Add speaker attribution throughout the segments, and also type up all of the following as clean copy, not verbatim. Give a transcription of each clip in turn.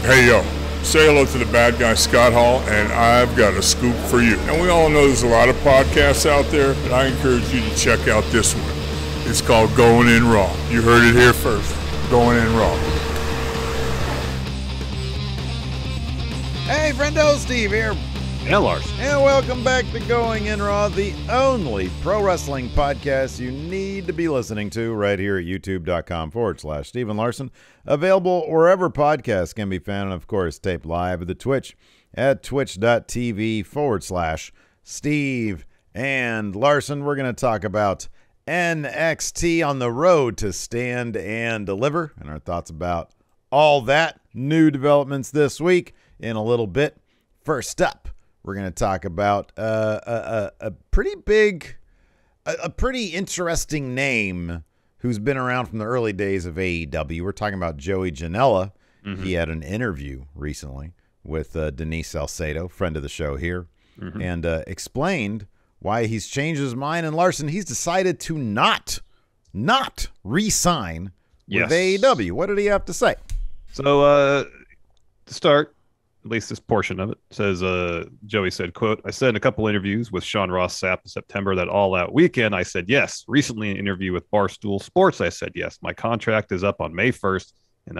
Speaker 1: Hey, yo, say hello to the bad guy, Scott Hall, and I've got a scoop for you. And we all know there's a lot of podcasts out there, but I encourage you to check out this one. It's called Going In Raw. You heard it here first. Going In Raw.
Speaker 2: Hey, friendo, Steve here.
Speaker 3: And Larson.
Speaker 2: And welcome back to Going In Raw, the only pro wrestling podcast you need to be listening to right here at youtube.com/Steven Larson. Available wherever podcasts can be found, and of course, taped live at the Twitch at twitch.tv/Steve and Larson. We're going to talk about NXT on the road to Stand and Deliver, and our thoughts about all that. New developments this week in a little bit. First up, we're going to talk about a pretty big, a pretty interesting name who's been around from the early days of AEW. We're talking about Joey Janela. Mm-hmm. He had an interview recently with Denise Salcedo, friend of the show here, and explained why he's changed his mind. And Larson, he's decided to not re-sign with AEW. What did he have to say?
Speaker 3: So to start, at least this portion of it, says Joey said, quote, "I said in a couple interviews with Sean Ross Sapp in September that All Out weekend, I said yes. Recently, in an interview with Barstool Sports, I said yes. My contract is up on May 1st, and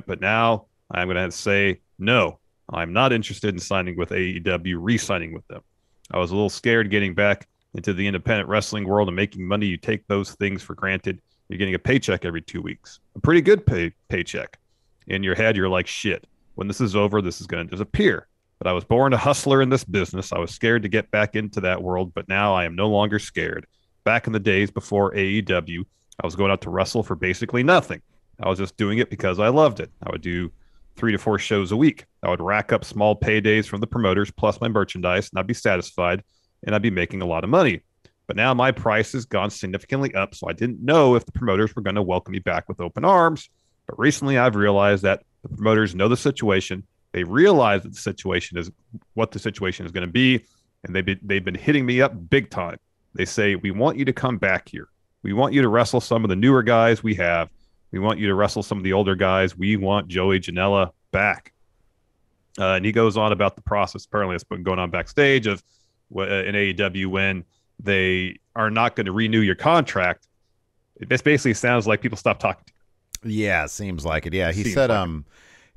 Speaker 3: but now I'm going to have to say no. I'm not interested in signing with AEW, re-signing with them. I was a little scared getting back into the independent wrestling world and making money. You take those things for granted. You're getting a paycheck every 2 weeks, a pretty good paycheck. In your head, you're like, shit. When this is over, this is going to disappear. But I was born a hustler in this business. I was scared to get back into that world, but now I am no longer scared. Back in the days before AEW, I was going out to wrestle for basically nothing. I was just doing it because I loved it. I would do 3 to 4 shows a week. I would rack up small paydays from the promoters plus my merchandise, and I'd be satisfied, and I'd be making a lot of money. But now my price has gone significantly up, so I didn't know if the promoters were going to welcome me back with open arms. But recently I've realized that the promoters know the situation. They realize that the situation is what the situation is going to be, and they've been hitting me up big time. They say, we want you to come back here. We want you to wrestle some of the newer guys we have. We want you to wrestle some of the older guys. We want Joey Janela back. And he goes on about the process. Apparently it's been going on backstage of in AEW when they are not going to renew your contract. It basically sounds like people stop talking to you.
Speaker 2: Yeah, seems like it. Yeah, he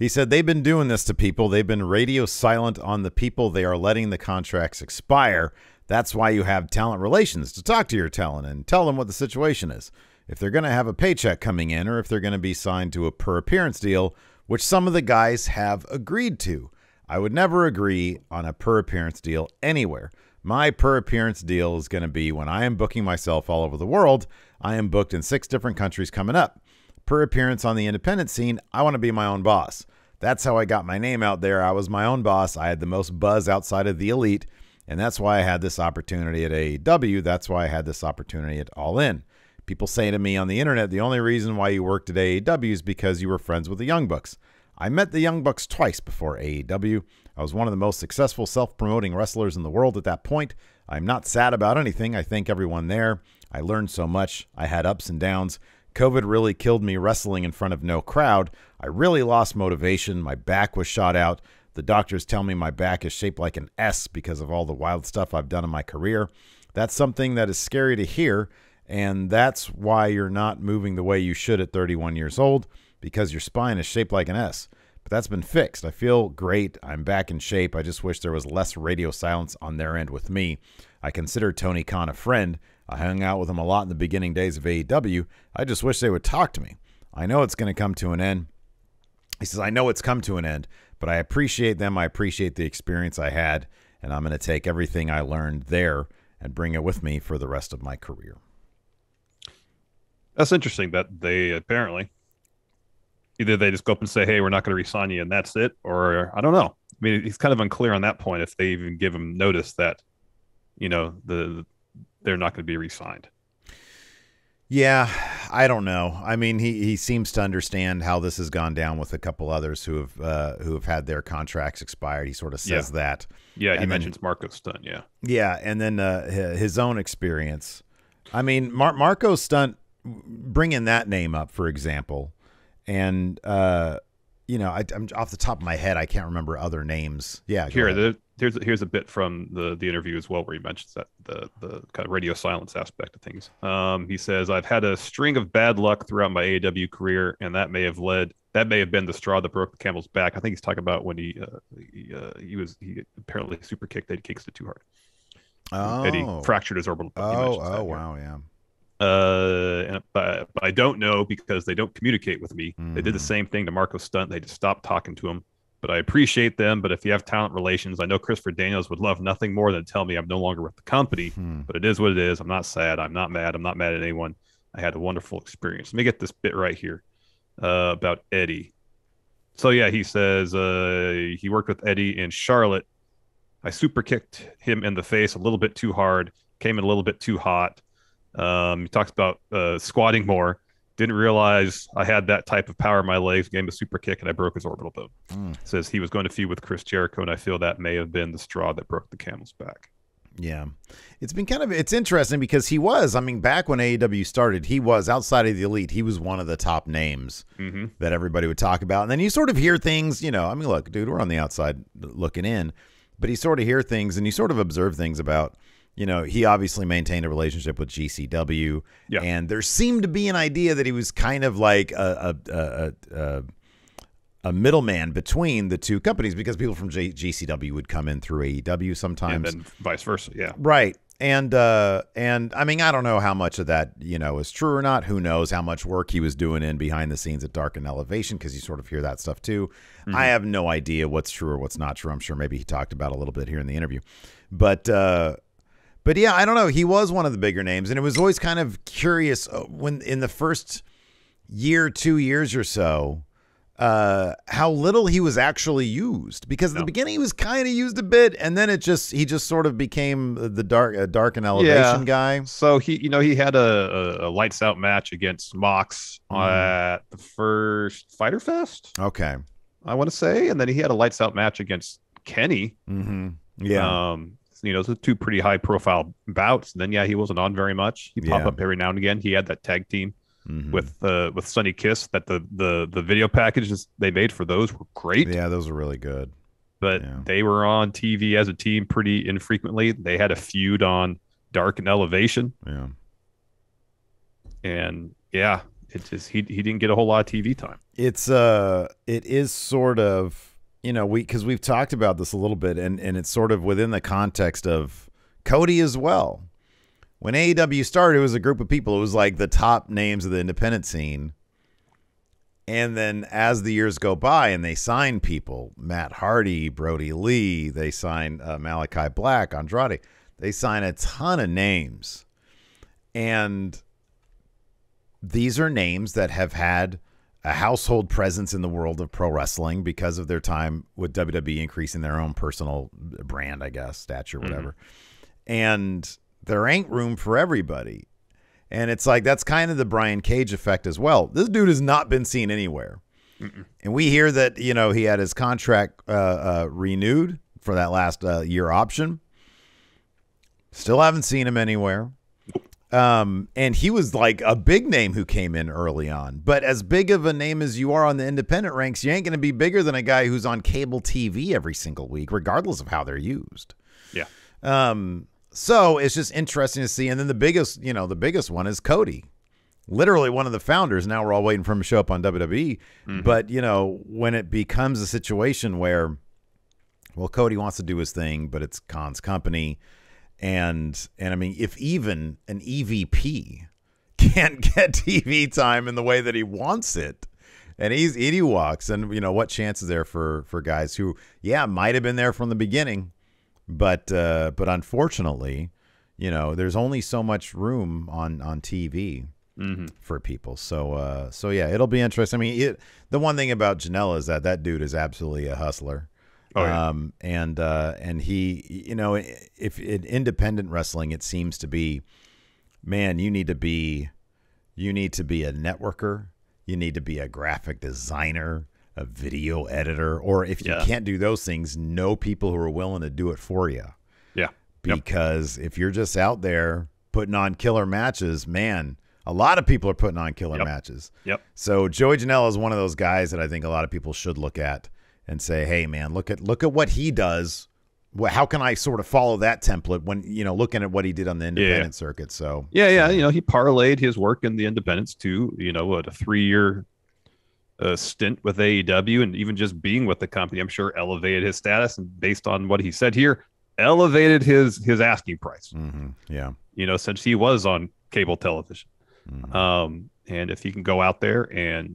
Speaker 2: said they've been doing this to people. They've been radio silent on the people. They are letting the contracts expire. That's why you have talent relations, to talk to your talent and tell them what the situation is. If they're going to have a paycheck coming in or if they're going to be signed to a per appearance deal, which some of the guys have agreed to. I would never agree on a per appearance deal anywhere. My per appearance deal is going to be when I am booking myself all over the world. I am booked in 6 different countries coming up. Per appearance on the independent scene, I want to be my own boss. That's how I got my name out there. I was my own boss. I had the most buzz outside of the elite, and that's why I had this opportunity at AEW. That's why I had this opportunity at All In. People say to me on the internet, the only reason why you worked at AEW is because you were friends with the Young Bucks. I met the Young Bucks twice before AEW. I was one of the most successful self-promoting wrestlers in the world at that point. I'm not sad about anything. I thank everyone there. I learned so much. I had ups and downs. COVID really killed me wrestling in front of no crowd. I really lost motivation. My back was shot out. The doctors tell me my back is shaped like an S because of all the wild stuff I've done in my career. That's something that is scary to hear, and that's why you're not moving the way you should at 31 years old, because your spine is shaped like an S. But that's been fixed. I feel great. I'm back in shape. I just wish there was less radio silence on their end with me. I consider Tony Khan a friend. I hung out with him a lot in the beginning days of AEW. I just wish they would talk to me. I know it's going to come to an end. He says, I know it's come to an end, but I appreciate them. I appreciate the experience I had, and I'm going to take everything I learned there and bring it with me for the rest of my career.
Speaker 3: That's interesting that they apparently either they just go up and say, hey, we're not going to re-sign you, and that's it, or I don't know. I mean, he's kind of unclear on that point if they even give him notice that, you know, they're not going to be re-signed.
Speaker 2: Yeah, I don't know. I mean, he seems to understand how this has gone down with a couple others who have had their contracts expired. He sort of says that.
Speaker 3: Yeah, he mentions Marco Stunt. Yeah.
Speaker 2: Yeah, and then his own experience. I mean, Marco Stunt, bringing that name up, for example, and I'm off the top of my head, I can't remember other names. Yeah,
Speaker 3: here's a bit from the interview as well, where he mentions that the kind of radio silence aspect of things. He says, "I've had a string of bad luck throughout my AEW career, and that may have been the straw that broke the camel's back." I think he's talking about when he apparently super kicked Eddie Kingston too hard.
Speaker 2: Oh,
Speaker 3: Eddie fractured his orbital bone.
Speaker 2: Wow, yeah.
Speaker 3: But I don't know because they don't communicate with me. They did the same thing to Marco Stunt. They just stopped talking to him. But I appreciate them. But if you have talent relations, I know Christopher Daniels would love nothing more than tell me I'm no longer with the company. But it is what it is. I'm not sad. I'm not mad. I'm not mad at anyone. I had a wonderful experience. Let me get this bit right here about Eddie. So, yeah, he says he worked with Eddie in Charlotte. I super kicked him in the face a little bit too hard, came in a little bit too hot. He talks about squatting more. Didn't realize I had that type of power in my legs. Gave him a super kick, and I broke his orbital bone. Says he was going to feud with Chris Jericho, and I feel that may have been the straw that broke the camel's back.
Speaker 2: Yeah. It's interesting because he was, back when AEW started, he was, outside of the Elite, he was one of the top names that everybody would talk about. And then you sort of hear things, look, dude, we're on the outside looking in, but you sort of hear things and you sort of observe things about, he obviously maintained a relationship with GCW, and there seemed to be an idea that he was kind of like a middleman between the two companies because people from GCW would come in through AEW sometimes,
Speaker 3: and then vice versa. Yeah,
Speaker 2: right. And I don't know how much of that is true or not. Who knows how much work he was doing in behind the scenes at Dark and Elevation, because you sort of hear that stuff too. I have no idea what's true or what's not true. I'm sure maybe he talked about a little bit here in the interview, but yeah, I don't know. He was one of the bigger names, and it was always kind of curious when in the first 2 years or so, how little he was actually used. Because at the beginning he was kind of used a bit, and then he just sort of became the dark and elevation guy.
Speaker 3: So he had a lights out match against Mox at the first Fyter Fest.
Speaker 2: Okay,
Speaker 3: I want to say, and then he had a lights out match against Kenny.
Speaker 2: Yeah.
Speaker 3: So two pretty high profile bouts. And then he wasn't on very much. He popped up every now and again. He had that tag team with Sonny Kiss. That the video packages they made for those were great.
Speaker 2: Yeah, those were really good.
Speaker 3: But they were on TV as a team pretty infrequently. They had a feud on Dark and Elevation.
Speaker 2: Yeah.
Speaker 3: And he didn't get a whole lot of TV time.
Speaker 2: It is sort of, because we've talked about this a little bit, and it's sort of within the context of Cody as well. When AEW started, it was a group of people. It was like the top names of the independent scene. And then as the years go by and they sign people, Matt Hardy, Brody Lee, they sign Malachi Black, Andrade. They sign a ton of names. And these are names that have had a household presence in the world of pro wrestling because of their time with WWE increasing their own personal brand, I guess, stature, whatever. And there ain't room for everybody. And it's like, that's kind of the Brian Cage effect as well. This dude has not been seen anywhere. And we hear that, he had his contract renewed for that last year option. Still haven't seen him anywhere. And he was like a big name who came in early on, but as big of a name as you are on the independent ranks, you ain't going to be bigger than a guy who's on cable TV every single week, regardless of how they're used.
Speaker 3: Yeah.
Speaker 2: So it's just interesting to see. And then the biggest one is Cody, literally one of the founders. Now we're all waiting for him to show up on WWE. But when it becomes a situation where, well, Cody wants to do his thing, but it's Khan's company. And if even an EVP can't get TV time in the way that he wants it, and he walks, and what chance is there for guys who might have been there from the beginning, but unfortunately, there's only so much room on TV for people. So it'll be interesting. The one thing about Janela is that dude is absolutely a hustler.
Speaker 3: Oh, yeah.
Speaker 2: And he, if in independent wrestling, it seems to be, man, you need to be a networker. You need to be a graphic designer, a video editor, or if you can't do those things, know people who are willing to do it for you. Yeah. Because if you're just out there putting on killer matches, man, A lot of people are putting on killer matches.
Speaker 3: Yep.
Speaker 2: So Joey Janela is one of those guys that I think a lot of people should look at and say, hey, man, look at what he does. How can I sort of follow that template when, looking at what he did on the independent circuit? So
Speaker 3: he parlayed his work in the independents to, a 3-year stint with AEW, and even just being with the company, I'm sure elevated his status, and based on what he said here, elevated his asking price.
Speaker 2: Mm-hmm. Yeah.
Speaker 3: Since he was on cable television. Mm-hmm. And if he can go out there and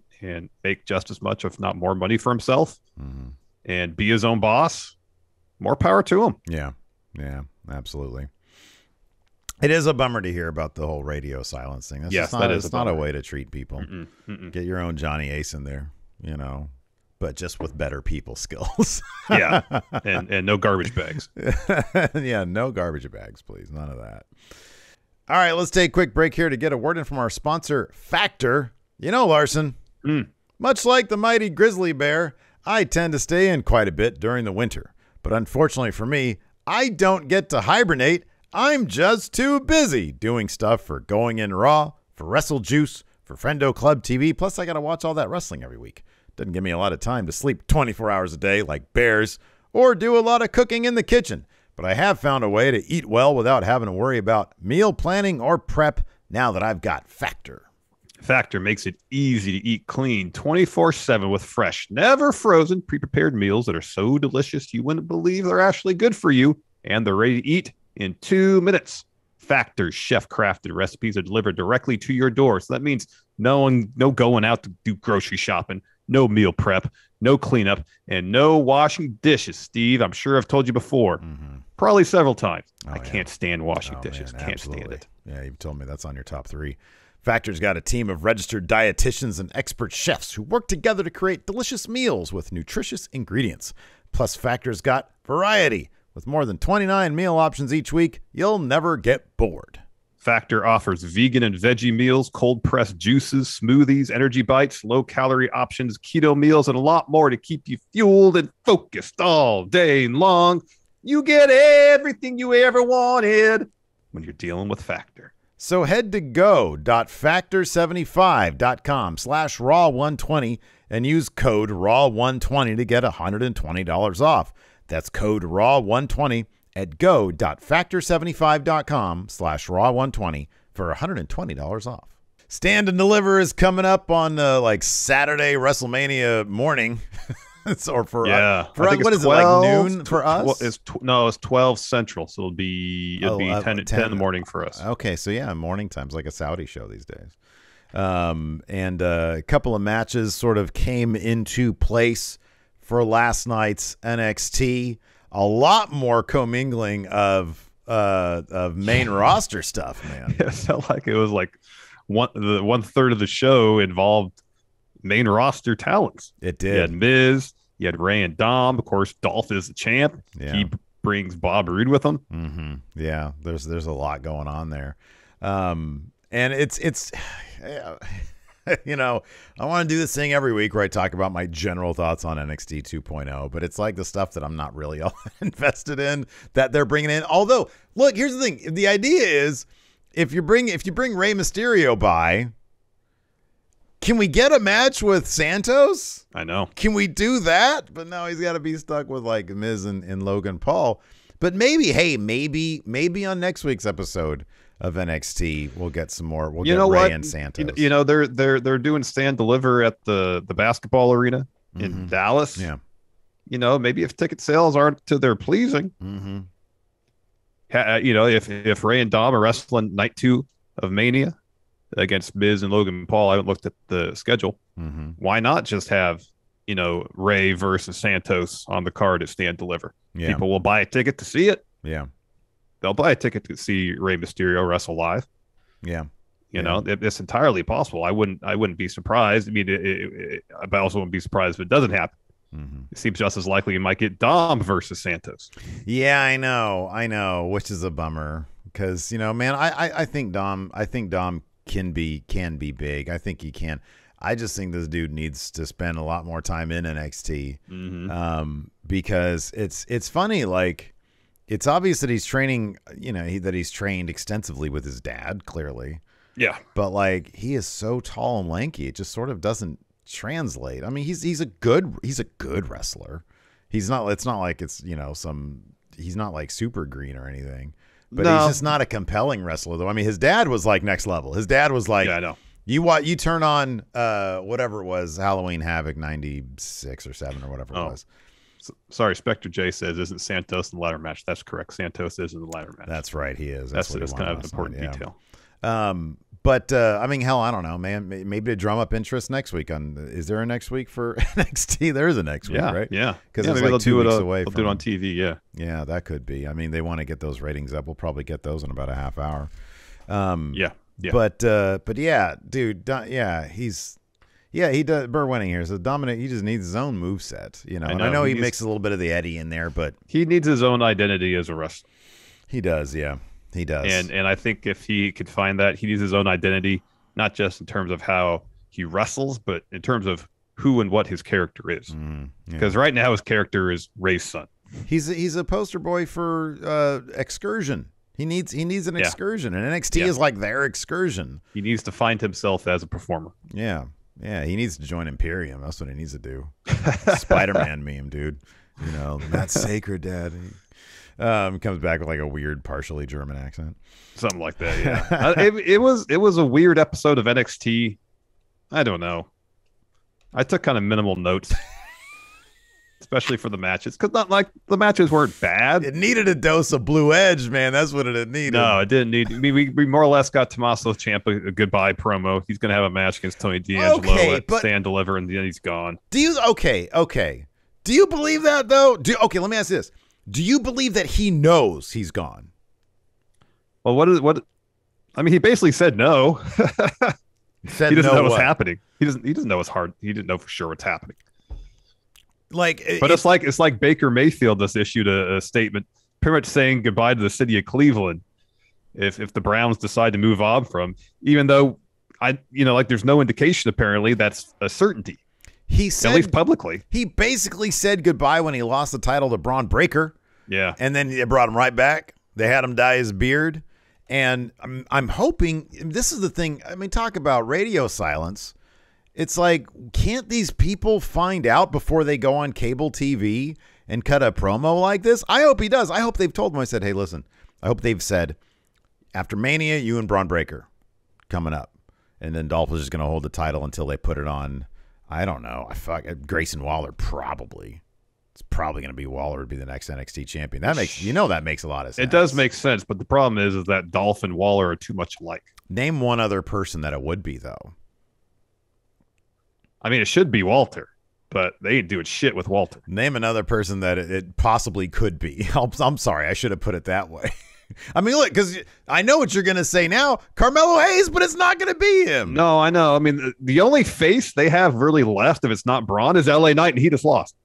Speaker 3: make just as much, if not more money for himself, mm-hmm. and be his own boss, more power to him.
Speaker 2: Yeah. Yeah, absolutely. It is a bummer to hear about the whole radio silence thing. It's not a way to treat people. Get your own Johnny Ace in there, but just with better people skills.
Speaker 3: Yeah. And no garbage bags.
Speaker 2: Yeah, no garbage bags, please. None of that. All right, let's take a quick break here to get a word in from our sponsor, Factor. Larson, much like the mighty grizzly bear, I tend to stay in quite a bit during the winter. But unfortunately for me, I don't get to hibernate. I'm just too busy doing stuff for Going In Raw, for Wrestle Juice, for Friendo Club TV. Plus, I got to watch all that wrestling every week. Doesn't give me a lot of time to sleep 24 hours a day like bears or do a lot of cooking in the kitchen. But I have found a way to eat well without having to worry about meal planning or prep now that I've got Factor.
Speaker 3: Factor makes it easy to eat clean 24/7 with fresh, never frozen, pre-prepared meals that are so delicious you wouldn't believe they're actually good for you, and they're ready to eat in 2 minutes. Factor's chef-crafted recipes are delivered directly to your door. So that means no going out to do grocery shopping, no meal prep, no cleanup, and no washing dishes. Steve, I'm sure I've told you before, probably several times. I can't stand washing dishes.
Speaker 2: Man,
Speaker 3: can't stand it.
Speaker 2: Yeah, you've told me that's on your top 3. Factor's got a team of registered dietitians and expert chefs who work together to create delicious meals with nutritious ingredients. Plus, Factor's got variety. With more than 29 meal options each week, you'll never get bored.
Speaker 3: Factor offers vegan and veggie meals, cold-pressed juices, smoothies, energy bites, low-calorie options, keto meals, and a lot more to keep you fueled and focused all day long. You get everything you ever wanted when you're dealing with Factor.
Speaker 2: So head to go.factor75.com/raw120 and use code RAW120 to get $120 off. That's code RAW120 at go.factor75.com/raw120 for $120 off. Stand and Deliver is coming up on Saturday WrestleMania morning. Or for us, what is 12, it, like noon for us?
Speaker 3: It's 12 Central, so it'll be 10 in the morning for us.
Speaker 2: Okay, so yeah, morning time's like a Saudi show these days. And a couple of matches sort of came into place for last night's NXT. A lot more commingling of main roster stuff, man.
Speaker 3: It felt like it was like one third of the show involved main roster talents.
Speaker 2: It did.
Speaker 3: You had Miz, you had Ray and Dom. Of course, Dolph is the champ. Yeah. He brings Bob Roode with him.
Speaker 2: Mm-hmm. Yeah, there's a lot going on there. And it's I want to do this thing every week where I talk about my general thoughts on NXT 2.0, but it's like the stuff that I'm not really all invested in that they're bringing in. Although, look, here's the thing. The idea is if you bring Rey Mysterio by, can we get a match with Santos?
Speaker 3: I know.
Speaker 2: Can we do that? But no, he's got to be stuck with like Miz and Logan Paul. But maybe on next week's episode of NXT, we'll get some more. We'll get Ray and Santos.
Speaker 3: They're doing Stand Deliver at the basketball arena in Dallas.
Speaker 2: Yeah.
Speaker 3: Maybe if ticket sales aren't to their pleasing, if Ray and Dom are wrestling night 2 of Mania against Miz and Logan Paul, I haven't looked at the schedule. Why not just have Ray versus Santos on the card at Stand Deliver?
Speaker 2: Yeah.
Speaker 3: People will buy a ticket to see it.
Speaker 2: Yeah.
Speaker 3: They'll buy a ticket to see Rey Mysterio wrestle live.
Speaker 2: Yeah.
Speaker 3: It's entirely possible. I wouldn't be surprised. I mean, I also wouldn't be surprised if it doesn't happen. It seems just as likely you might get Dom versus Santos.
Speaker 2: Yeah, I know, which is a bummer because, man, I think Dom can be big. I think he can. I just think this dude needs to spend a lot more time in NXT because it's funny, like, it's obvious that he's training, that he's trained extensively with his dad, clearly.
Speaker 3: Yeah.
Speaker 2: But like he is so tall and lanky, it just sort of doesn't translate. I mean, he's a good wrestler. He's not. It's not like it's he's not like super green or anything. But he's just not a compelling wrestler, though. I mean, his dad was like next level. His dad was like,
Speaker 3: yeah, I know.
Speaker 2: You turn on whatever it was, Halloween Havoc 96 or 7 or whatever it was.
Speaker 3: Sorry, Spectre J says, isn't Santos in the ladder match? That's correct. Santos is in the ladder match.
Speaker 2: That's right. He is.
Speaker 3: That's kind of an important detail.
Speaker 2: But I mean, hell, I don't know, man. Maybe to drum up interest next week. Is there a next week for NXT? There is a next week, right?
Speaker 3: Yeah.
Speaker 2: Because it's like 2 weeks away.
Speaker 3: They'll do it on TV, yeah.
Speaker 2: Yeah, that could be. I mean, they want to get those ratings up. We'll probably get those in about a half hour.
Speaker 3: Yeah.
Speaker 2: But yeah, dude, he does. Burr winning here. So Dominic, he just needs his own moveset, And I know he mixes a little bit of the Eddie in there, but
Speaker 3: he needs his own identity as a wrestler.
Speaker 2: He does, yeah. He does.
Speaker 3: And I think if he could find that, he needs his own identity, not just in terms of how he wrestles, but in terms of who and what his character is. Because right now his character is Ray's son.
Speaker 2: He's a poster boy for excursion. He needs an excursion, and NXT is like their excursion.
Speaker 3: He needs to find himself as a performer.
Speaker 2: Yeah. Yeah, he needs to join Imperium. That's what he needs to do. Spider-Man meme, dude. That's sacred, Dad. Comes back with like a weird, partially German accent,
Speaker 3: something like that. Yeah, it was a weird episode of NXT. I don't know. I took kind of minimal notes, especially for the matches, because not like the matches weren't bad.
Speaker 2: It needed a dose of Blue Edge, man. That's what it needed.
Speaker 3: No, it didn't need. I mean, we more or less got Tommaso Ciampa a goodbye promo. He's going to have a match against Tony D'Angelo at Stand Deliver, and then he's gone.
Speaker 2: Do you Do you believe that though? Let me ask this. Do you believe that he knows he's gone?
Speaker 3: Well, what? I mean, he basically said no. He doesn't know what's happening. He doesn't know what's hard. He didn't know for sure what's happening. It's like Baker Mayfield just issued a statement, pretty much saying goodbye to the city of Cleveland. If the Browns decide to move on from, even though there's no indication apparently that's a certainty.
Speaker 2: He said,
Speaker 3: at least publicly,
Speaker 2: he basically said goodbye when he lost the title to Braun Breaker.
Speaker 3: Yeah.
Speaker 2: And then they brought him right back. They had him dye his beard. And I'm hoping, this is the thing. I mean, talk about radio silence. It's like, can't these people find out before they go on cable TV and cut a promo like this? I hope he does. I hope they've told him. I said, hey, listen, I hope they've said, after Mania, you and Braun Breaker coming up. And then Dolph is just going to hold the title until they put it on. I don't know. Grayson Waller probably. It's probably going to be Waller would be the next NXT champion. That makes a lot of sense.
Speaker 3: It does make sense, but the problem is that Dolph and Waller are too much alike.
Speaker 2: Name one other person that it would be though.
Speaker 3: I mean, it should be Walter, but they ain't doing shit with Walter.
Speaker 2: Name another person that it possibly could be. I'm sorry, I should have put it that way. I mean, look, because I know what you're going to say now, Carmelo Hayes, but it's not going to be him.
Speaker 3: No, I know. I mean, the only face they have really left, if it's not Braun, is LA Knight, and he just lost.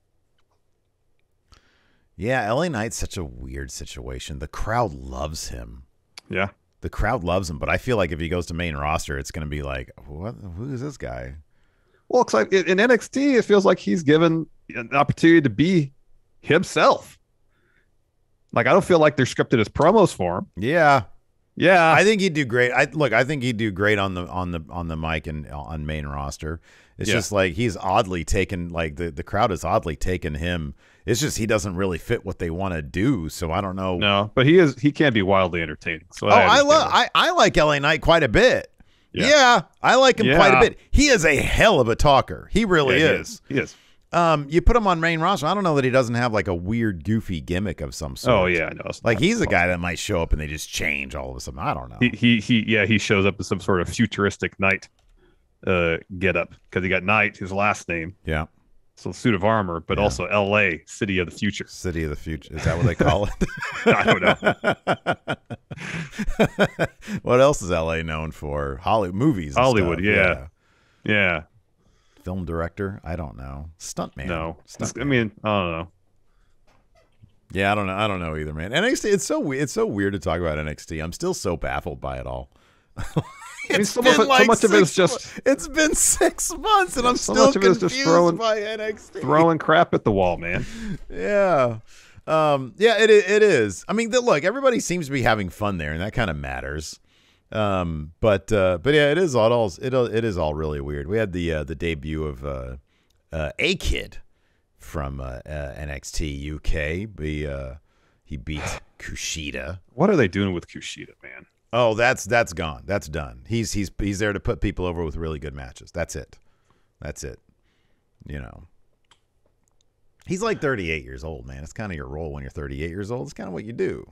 Speaker 2: Yeah, LA Knight's such a weird situation. The crowd loves him.
Speaker 3: Yeah.
Speaker 2: The crowd loves him, but I feel like if he goes to main roster, it's going to be like, what? Who is this guy?
Speaker 3: Well, it's like in NXT, it feels like he's given an opportunity to be himself. Like, I don't feel like they're scripted as promos for him.
Speaker 2: Yeah.
Speaker 3: Yeah.
Speaker 2: I think he'd do great. I think he'd do great on the mic and on main roster. It's just like he's oddly taken, like the crowd has oddly taken him. It's just he doesn't really fit what they want to do. So I don't know.
Speaker 3: No, but he can be wildly entertaining. So
Speaker 2: I like LA Knight quite a bit. Yeah, I like him quite a bit. He is a hell of a talker. He really is.
Speaker 3: He is.
Speaker 2: You put him on main roster. I don't know that he doesn't have like a weird, goofy gimmick of some sort.
Speaker 3: Oh yeah, I know.
Speaker 2: Like he's a guy that might show up and they just change all of a sudden. I don't know.
Speaker 3: He shows up as some sort of futuristic knight get up because he got Knight, his last name.
Speaker 2: Yeah.
Speaker 3: So suit of armor, but also L.A., City of the Future.
Speaker 2: City of the Future. Is that what they call it?
Speaker 3: I don't
Speaker 2: know. What else is L.A. known for? Movies.
Speaker 3: Hollywood,
Speaker 2: stuff.
Speaker 3: Yeah.
Speaker 2: Film director? I don't know. Stuntman?
Speaker 3: No. I mean, I don't know.
Speaker 2: Yeah, I don't know either, man. NXT, it's so weird to talk about NXT. I'm still so baffled by it all.
Speaker 3: It's been so much of it is just.
Speaker 2: It's been 6 months, and I'm still confused by NXT.
Speaker 3: Throwing crap at the wall, man.
Speaker 2: Yeah. It is. I mean, look, everybody seems to be having fun there, and that kind of matters. But yeah, it is all really weird. We had the debut of a kid from NXT UK. He beat Kushida.
Speaker 3: What are they doing with Kushida, man?
Speaker 2: Oh, that's gone. That's done. He's there to put people over with really good matches. That's it. You know. He's like 38 years old, man. It's kind of your role when you're 38 years old. It's kind of what you do.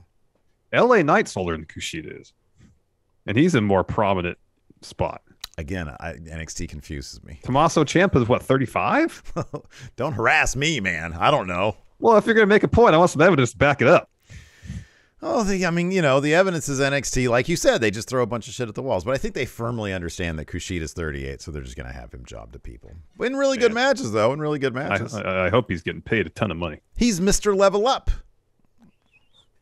Speaker 3: LA Knight's older than Kushida is. And he's in a more prominent spot.
Speaker 2: Again, NXT confuses me.
Speaker 3: Tommaso Ciampa's what, 35?
Speaker 2: Don't harass me, man. I don't know.
Speaker 3: Well, if you're going to make a point, I want some evidence to back it up.
Speaker 2: Oh, the evidence is NXT. Like you said, they just throw a bunch of shit at the walls. But I think they firmly understand that Kushida's 38, so they're just going to have him job to people. In really good matches, though. In really good matches.
Speaker 3: I hope he's getting paid a ton of money.
Speaker 2: He's Mr. Level Up.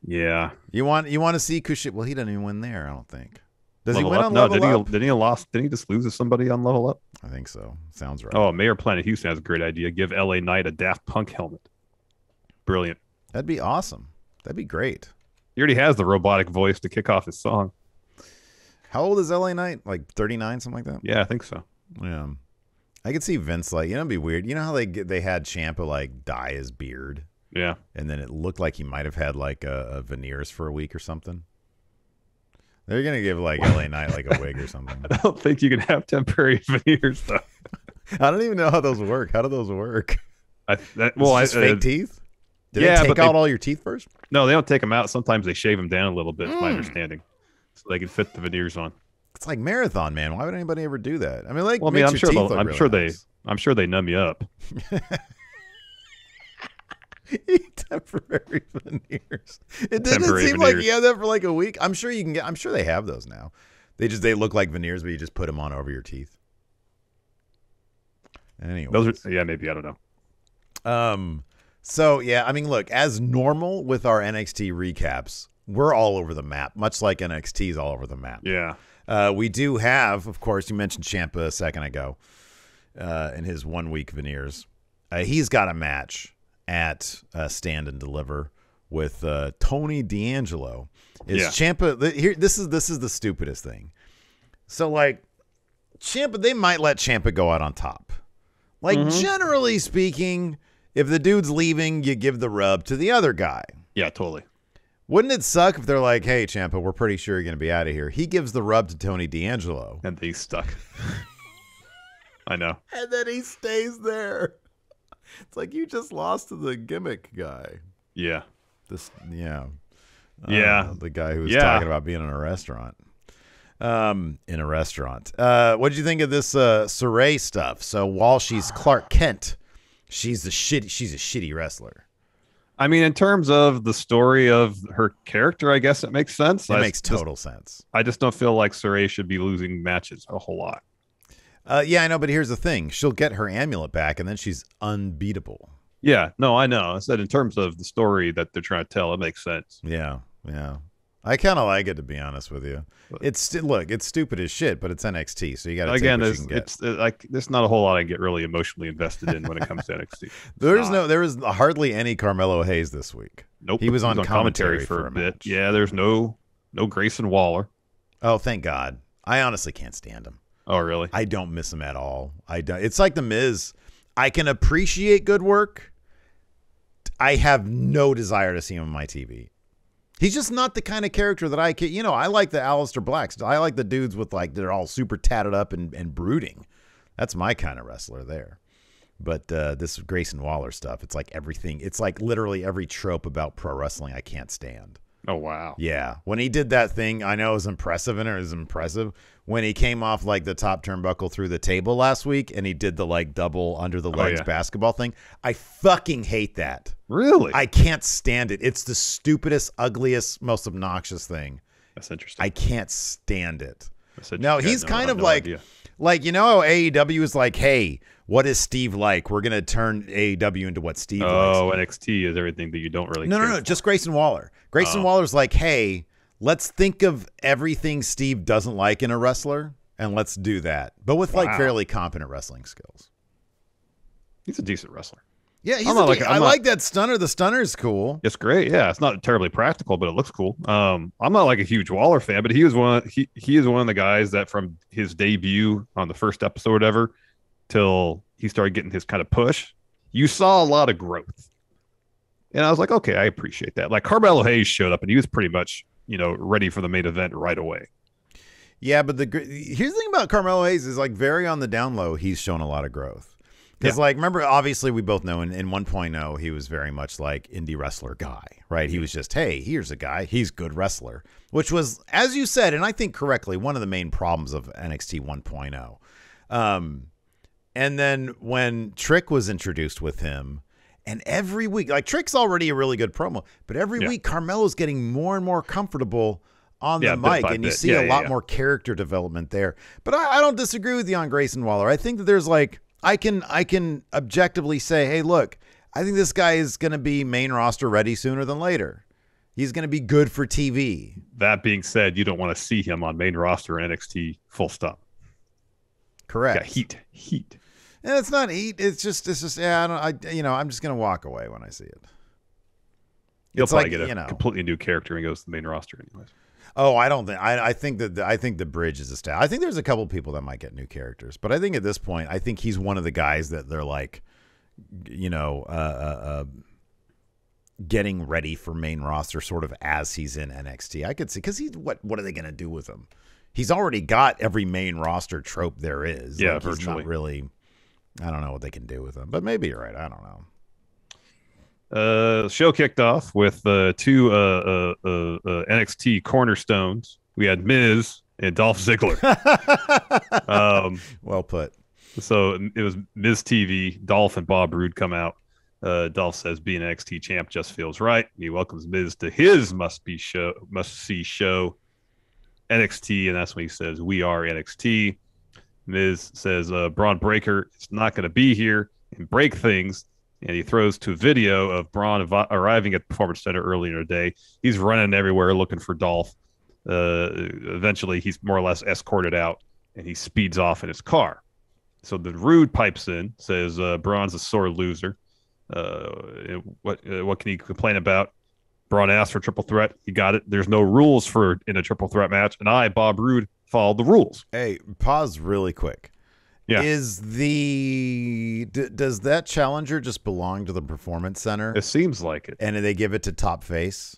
Speaker 3: Yeah.
Speaker 2: You want to see Kushida? Well, he didn't even win there, I don't think. Does
Speaker 3: Level
Speaker 2: he win
Speaker 3: Up?
Speaker 2: on
Speaker 3: No,
Speaker 2: Level Up?
Speaker 3: Didn't he just lose to somebody on Level Up?
Speaker 2: I think so. Sounds right.
Speaker 3: Oh, Mayor Planet Houston has a great idea. Give LA Knight a Daft Punk helmet. Brilliant.
Speaker 2: That'd be awesome. That'd be great.
Speaker 3: He already has the robotic voice to kick off his song.
Speaker 2: How old is LA Knight? Like 39, something like that?
Speaker 3: Yeah, I think so.
Speaker 2: Yeah. I could see Vince, like, it'd be weird. You know how they had Ciampa, like, dye his beard?
Speaker 3: Yeah.
Speaker 2: And then it looked like he might have had, like, a veneers for a week or something? They're going to give, like, LA Knight, like, a wig or something.
Speaker 3: I don't think you can have temporary veneers, though.
Speaker 2: I don't even know how those work. How do those work? Fake teeth? Did they take out all your teeth first?
Speaker 3: No, they don't take them out. Sometimes they shave them down a little bit, is my understanding, so they can fit the veneers on.
Speaker 2: It's like Marathon, man. Why would anybody ever do that? I mean, like,
Speaker 3: I'm sure they numb you up.
Speaker 2: Temporary veneers. It didn't seem like you had that for like a week. I'm sure they have those now. They look like veneers, but you just put them on over your teeth. Anyway,
Speaker 3: maybe, I don't know.
Speaker 2: So yeah, I mean, look, as normal with our NXT recaps, we're all over the map, much like NXT's all over the map.
Speaker 3: Yeah.
Speaker 2: We do have, of course, you mentioned Ciampa a second ago, in his 1 week veneers. He's got a match at Stand and Deliver with Tony D'Angelo. Ciampa here? This is the stupidest thing. So like, Ciampa, they might let Ciampa go out on top. Like generally speaking, if the dude's leaving, you give the rub to the other guy.
Speaker 3: Yeah, totally.
Speaker 2: Wouldn't it suck if they're like, "Hey, Ciampa, we're pretty sure you're going to be out of here." He gives the rub to Tony D'Angelo,
Speaker 3: and he's stuck. I know.
Speaker 2: And then he stays there. It's like you just lost to the gimmick guy.
Speaker 3: Yeah.
Speaker 2: The guy who was talking about being in a restaurant. What did you think of this Saray stuff? So while she's Clark Kent, she's a shitty wrestler.
Speaker 3: I mean, in terms of the story of her character, I guess it makes sense.
Speaker 2: It makes total sense.
Speaker 3: I just don't feel like Saray should be losing matches a whole lot.
Speaker 2: Yeah, I know, but here's the thing. She'll get her amulet back, and then she's unbeatable.
Speaker 3: Yeah, no, I know. I said in terms of the story that they're trying to tell, it makes sense.
Speaker 2: Yeah. I kind of like it, to be honest with you. It's stupid as shit, but it's NXT, so you got to take what you can get.
Speaker 3: There's not a whole lot I get really emotionally invested in when it comes to NXT.
Speaker 2: There was hardly any Carmelo Hayes this week.
Speaker 3: Nope.
Speaker 2: He was on commentary for a bit.
Speaker 3: Match. Yeah, there's no Grayson Waller.
Speaker 2: Oh, thank God. I honestly can't stand him.
Speaker 3: Oh, really?
Speaker 2: I don't miss him at all. I don't. It's like The Miz. I can appreciate good work. I have no desire to see him on my TV. He's just not the kind of character that I can. You know, I like the Aleister Blacks. I like the dudes with like they're all super tatted up and brooding. That's my kind of wrestler there. But this Grayson Waller stuff, it's like everything. It's like literally every trope about pro wrestling I can't stand.
Speaker 3: Oh, wow.
Speaker 2: Yeah. When he did that thing, I know it was impressive, and it was impressive when he came off like the top turnbuckle through the table last week and he did the like double under the legs basketball thing. I fucking hate that.
Speaker 3: Really?
Speaker 2: I can't stand it. It's the stupidest, ugliest, most obnoxious thing.
Speaker 3: That's interesting.
Speaker 2: I can't stand it.
Speaker 3: No,
Speaker 2: he's kind of like, you know how AEW is like, hey, what is Steve like? We're going to turn AEW into what Steve likes.
Speaker 3: Oh, NXT is everything that you don't really care
Speaker 2: No, just Grayson Waller. Grayson Waller's like, hey, let's think of everything Steve doesn't like in a wrestler, and let's do that. But with like fairly competent wrestling skills.
Speaker 3: He's a decent wrestler.
Speaker 2: Yeah, I like that stunner. The stunner is cool.
Speaker 3: It's great. Yeah, it's not terribly practical, but it looks cool. I'm not like a huge Waller fan, but he is one of the guys that from his debut on the first episode ever till he started getting his kind of push, you saw a lot of growth. And I was like, okay, I appreciate that. Like Carmelo Hayes showed up and he was pretty much, ready for the main event right away.
Speaker 2: Yeah, but here's the thing about Carmelo Hayes is like very on the down low, he's shown a lot of growth. Because, remember, obviously, we both know in 1.0, he was very much like indie wrestler guy, right? He was just, hey, here's a guy. He's a good wrestler, which was, as you said, and I think correctly, one of the main problems of NXT 1.0. And then when Trick was introduced with him, and every week, like Trick's already a really good promo, but every week, Carmelo's getting more and more comfortable on the mic, and you see a lot more character development there. But I don't disagree with you on Grayson Waller. I think that there's like, I can objectively say, hey, look, I think this guy is going to be main roster ready sooner than later. He's going to be good for TV.
Speaker 3: That being said, you don't want to see him on main roster NXT full stop.
Speaker 2: Correct.
Speaker 3: Yeah, heat.
Speaker 2: And it's not heat. It's just I'm just going to walk away when I see it.
Speaker 3: He'll probably get a completely new character and goes to the main roster anyways.
Speaker 2: Oh, I don't think. I think the bridge is established. I think there's a couple people that might get new characters, but I think at this point, I think he's one of the guys that they're like, getting ready for main roster, sort of as he's in NXT. I could see because what are they going to do with him? He's already got every main roster trope there is.
Speaker 3: Yeah,
Speaker 2: like,
Speaker 3: virtually.
Speaker 2: He's not really. I don't know what they can do with him, but maybe you're right. I don't know.
Speaker 3: Show kicked off with two NXT cornerstones. We had Miz and Dolph Ziggler.
Speaker 2: Well put.
Speaker 3: So it was Miz TV. Dolph and Bob Roode come out. Dolph says being NXT champ just feels right. He welcomes Miz to his must-see show, NXT, and that's when he says, "We are NXT." Miz says Braun Breaker is not going to be here and break things. And he throws to a video of Braun arriving at the Performance Center earlier in the day. He's running everywhere looking for Dolph. Eventually, he's more or less escorted out, and he speeds off in his car. So the Rude pipes in, says Braun's a sore loser. What can he complain about? Braun asked for triple threat. He got it. There's no rules in a triple threat match, and I, Bob Roode, followed the rules.
Speaker 2: Hey, pause really quick.
Speaker 3: Yeah.
Speaker 2: Does that challenger just belong to the Performance Center?
Speaker 3: It seems like it.
Speaker 2: And they give it to Top Face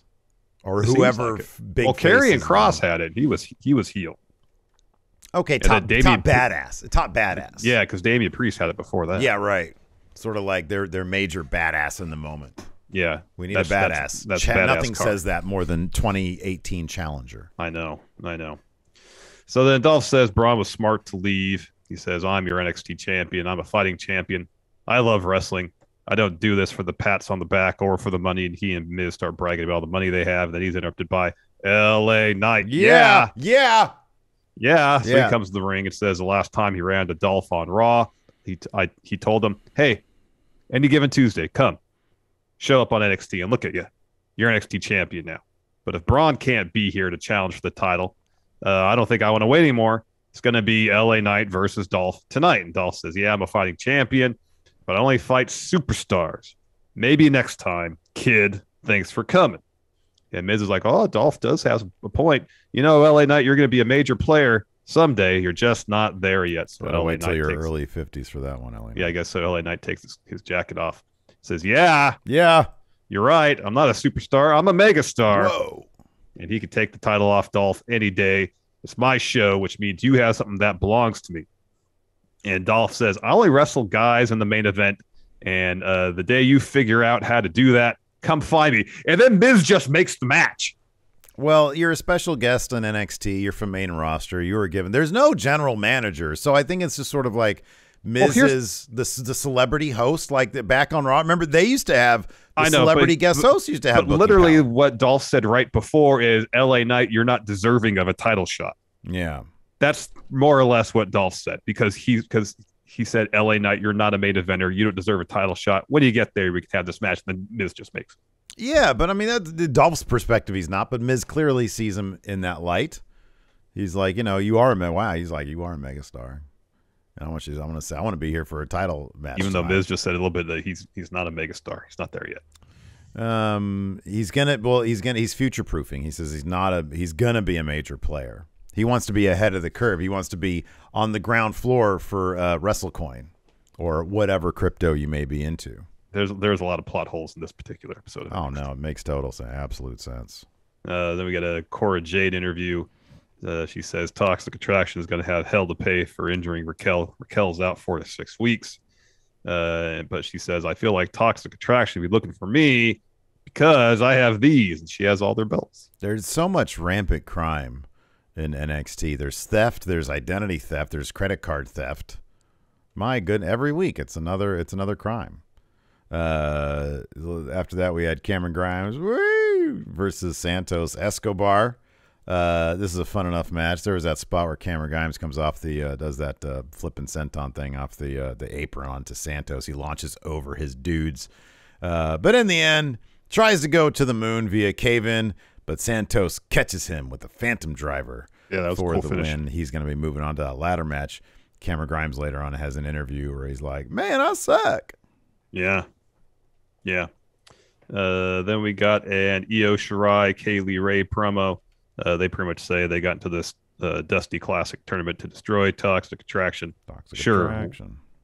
Speaker 2: or whoever
Speaker 3: like
Speaker 2: big.
Speaker 3: Well, Karrion Kross had it. He was heel.
Speaker 2: Okay, top badass. Top badass.
Speaker 3: Yeah, because Damian Priest had it before that.
Speaker 2: Yeah, right. Sort of like their major badass in the moment.
Speaker 3: Yeah,
Speaker 2: we need a badass.
Speaker 3: That's badass
Speaker 2: nothing
Speaker 3: card.
Speaker 2: says that more than 2018 Challenger.
Speaker 3: I know. So then Dolph says Braun was smart to leave. He says, I'm your NXT champion. I'm a fighting champion. I love wrestling. I don't do this for the pats on the back or for the money. And he and Miz start bragging about all the money they have. And then he's interrupted by LA Knight.
Speaker 2: Yeah.
Speaker 3: So he comes to the ring and says the last time he ran to Dolph on Raw, he told him, hey, any given Tuesday, come. Show up on NXT and look at you. You're NXT champion now. But if Braun can't be here to challenge for the title, I don't think I want to wait anymore. It's going to be LA Knight versus Dolph tonight. And Dolph says, yeah, I'm a fighting champion, but I only fight superstars. Maybe next time, kid. Thanks for coming. And Miz is like, oh, Dolph does have a point. LA Knight, you're going to be a major player someday. You're just not there yet. So
Speaker 2: I'll wait till your early 50s for that one, LA Knight.
Speaker 3: Yeah, I guess so. LA Knight takes his jacket off. Says, yeah, you're right. I'm not a superstar. I'm a megastar.
Speaker 2: Whoa.
Speaker 3: And he could take the title off Dolph any day. It's my show, which means you have something that belongs to me. And Dolph says, I only wrestle guys in the main event. And the day you figure out how to do that, come find me. And then Miz just makes the match.
Speaker 2: Well, you're a special guest on NXT. You're from main roster. You were given. There's no general manager. So I think it's just sort of like Miz is the celebrity host, like back on Raw. Remember, they used to have celebrity guest hosts used to have.
Speaker 3: But literally, what Dolph said right before is, LA Knight, you're not deserving of a title shot.
Speaker 2: Yeah.
Speaker 3: That's more or less what Dolph said, because he said, LA Knight, you're not a main eventer. You don't deserve a title shot. When you get there, we can have this match. Then Miz just makes it.
Speaker 2: Yeah, but I mean, that's Dolph's perspective. He's not, but Miz clearly sees him in that light. He's like, you are a wow. He's like, you are a megastar. I want to be here for a title match.
Speaker 3: Even though Miz just said a little bit that he's not a megastar. He's not there yet.
Speaker 2: He's future proofing. He says he's gonna be a major player. He wants to be ahead of the curve. He wants to be on the ground floor for WrestleCoin or whatever crypto you may be into.
Speaker 3: There's a lot of plot holes in this particular episode.
Speaker 2: Oh no, it makes absolute sense.
Speaker 3: Then we got a Cora Jade interview. She says Toxic Attraction is going to have hell to pay for injuring Raquel. Raquel's out 4 to 6 weeks. But she says, I feel like Toxic Attraction will be looking for me because I have these. And she has all their belts.
Speaker 2: There's so much rampant crime in NXT. There's theft. There's identity theft. There's credit card theft. My goodness, every week it's another crime. After that, we had Cameron Grimes versus Santos Escobar. This is a fun enough match. There was that spot where Cameron Grimes comes off does that flipping senton thing off the apron onto Santos. He launches over his dudes, but in the end, tries to go to the moon via cave-in, but Santos catches him with a Phantom Driver for the win. He's going to be moving on to a ladder match. Cameron Grimes later on has an interview where he's like, "Man, I suck."
Speaker 3: Yeah. Then we got an Io Shirai, Kaylee Ray promo. They pretty much say they got into this Dusty Classic tournament to destroy Toxic Attraction.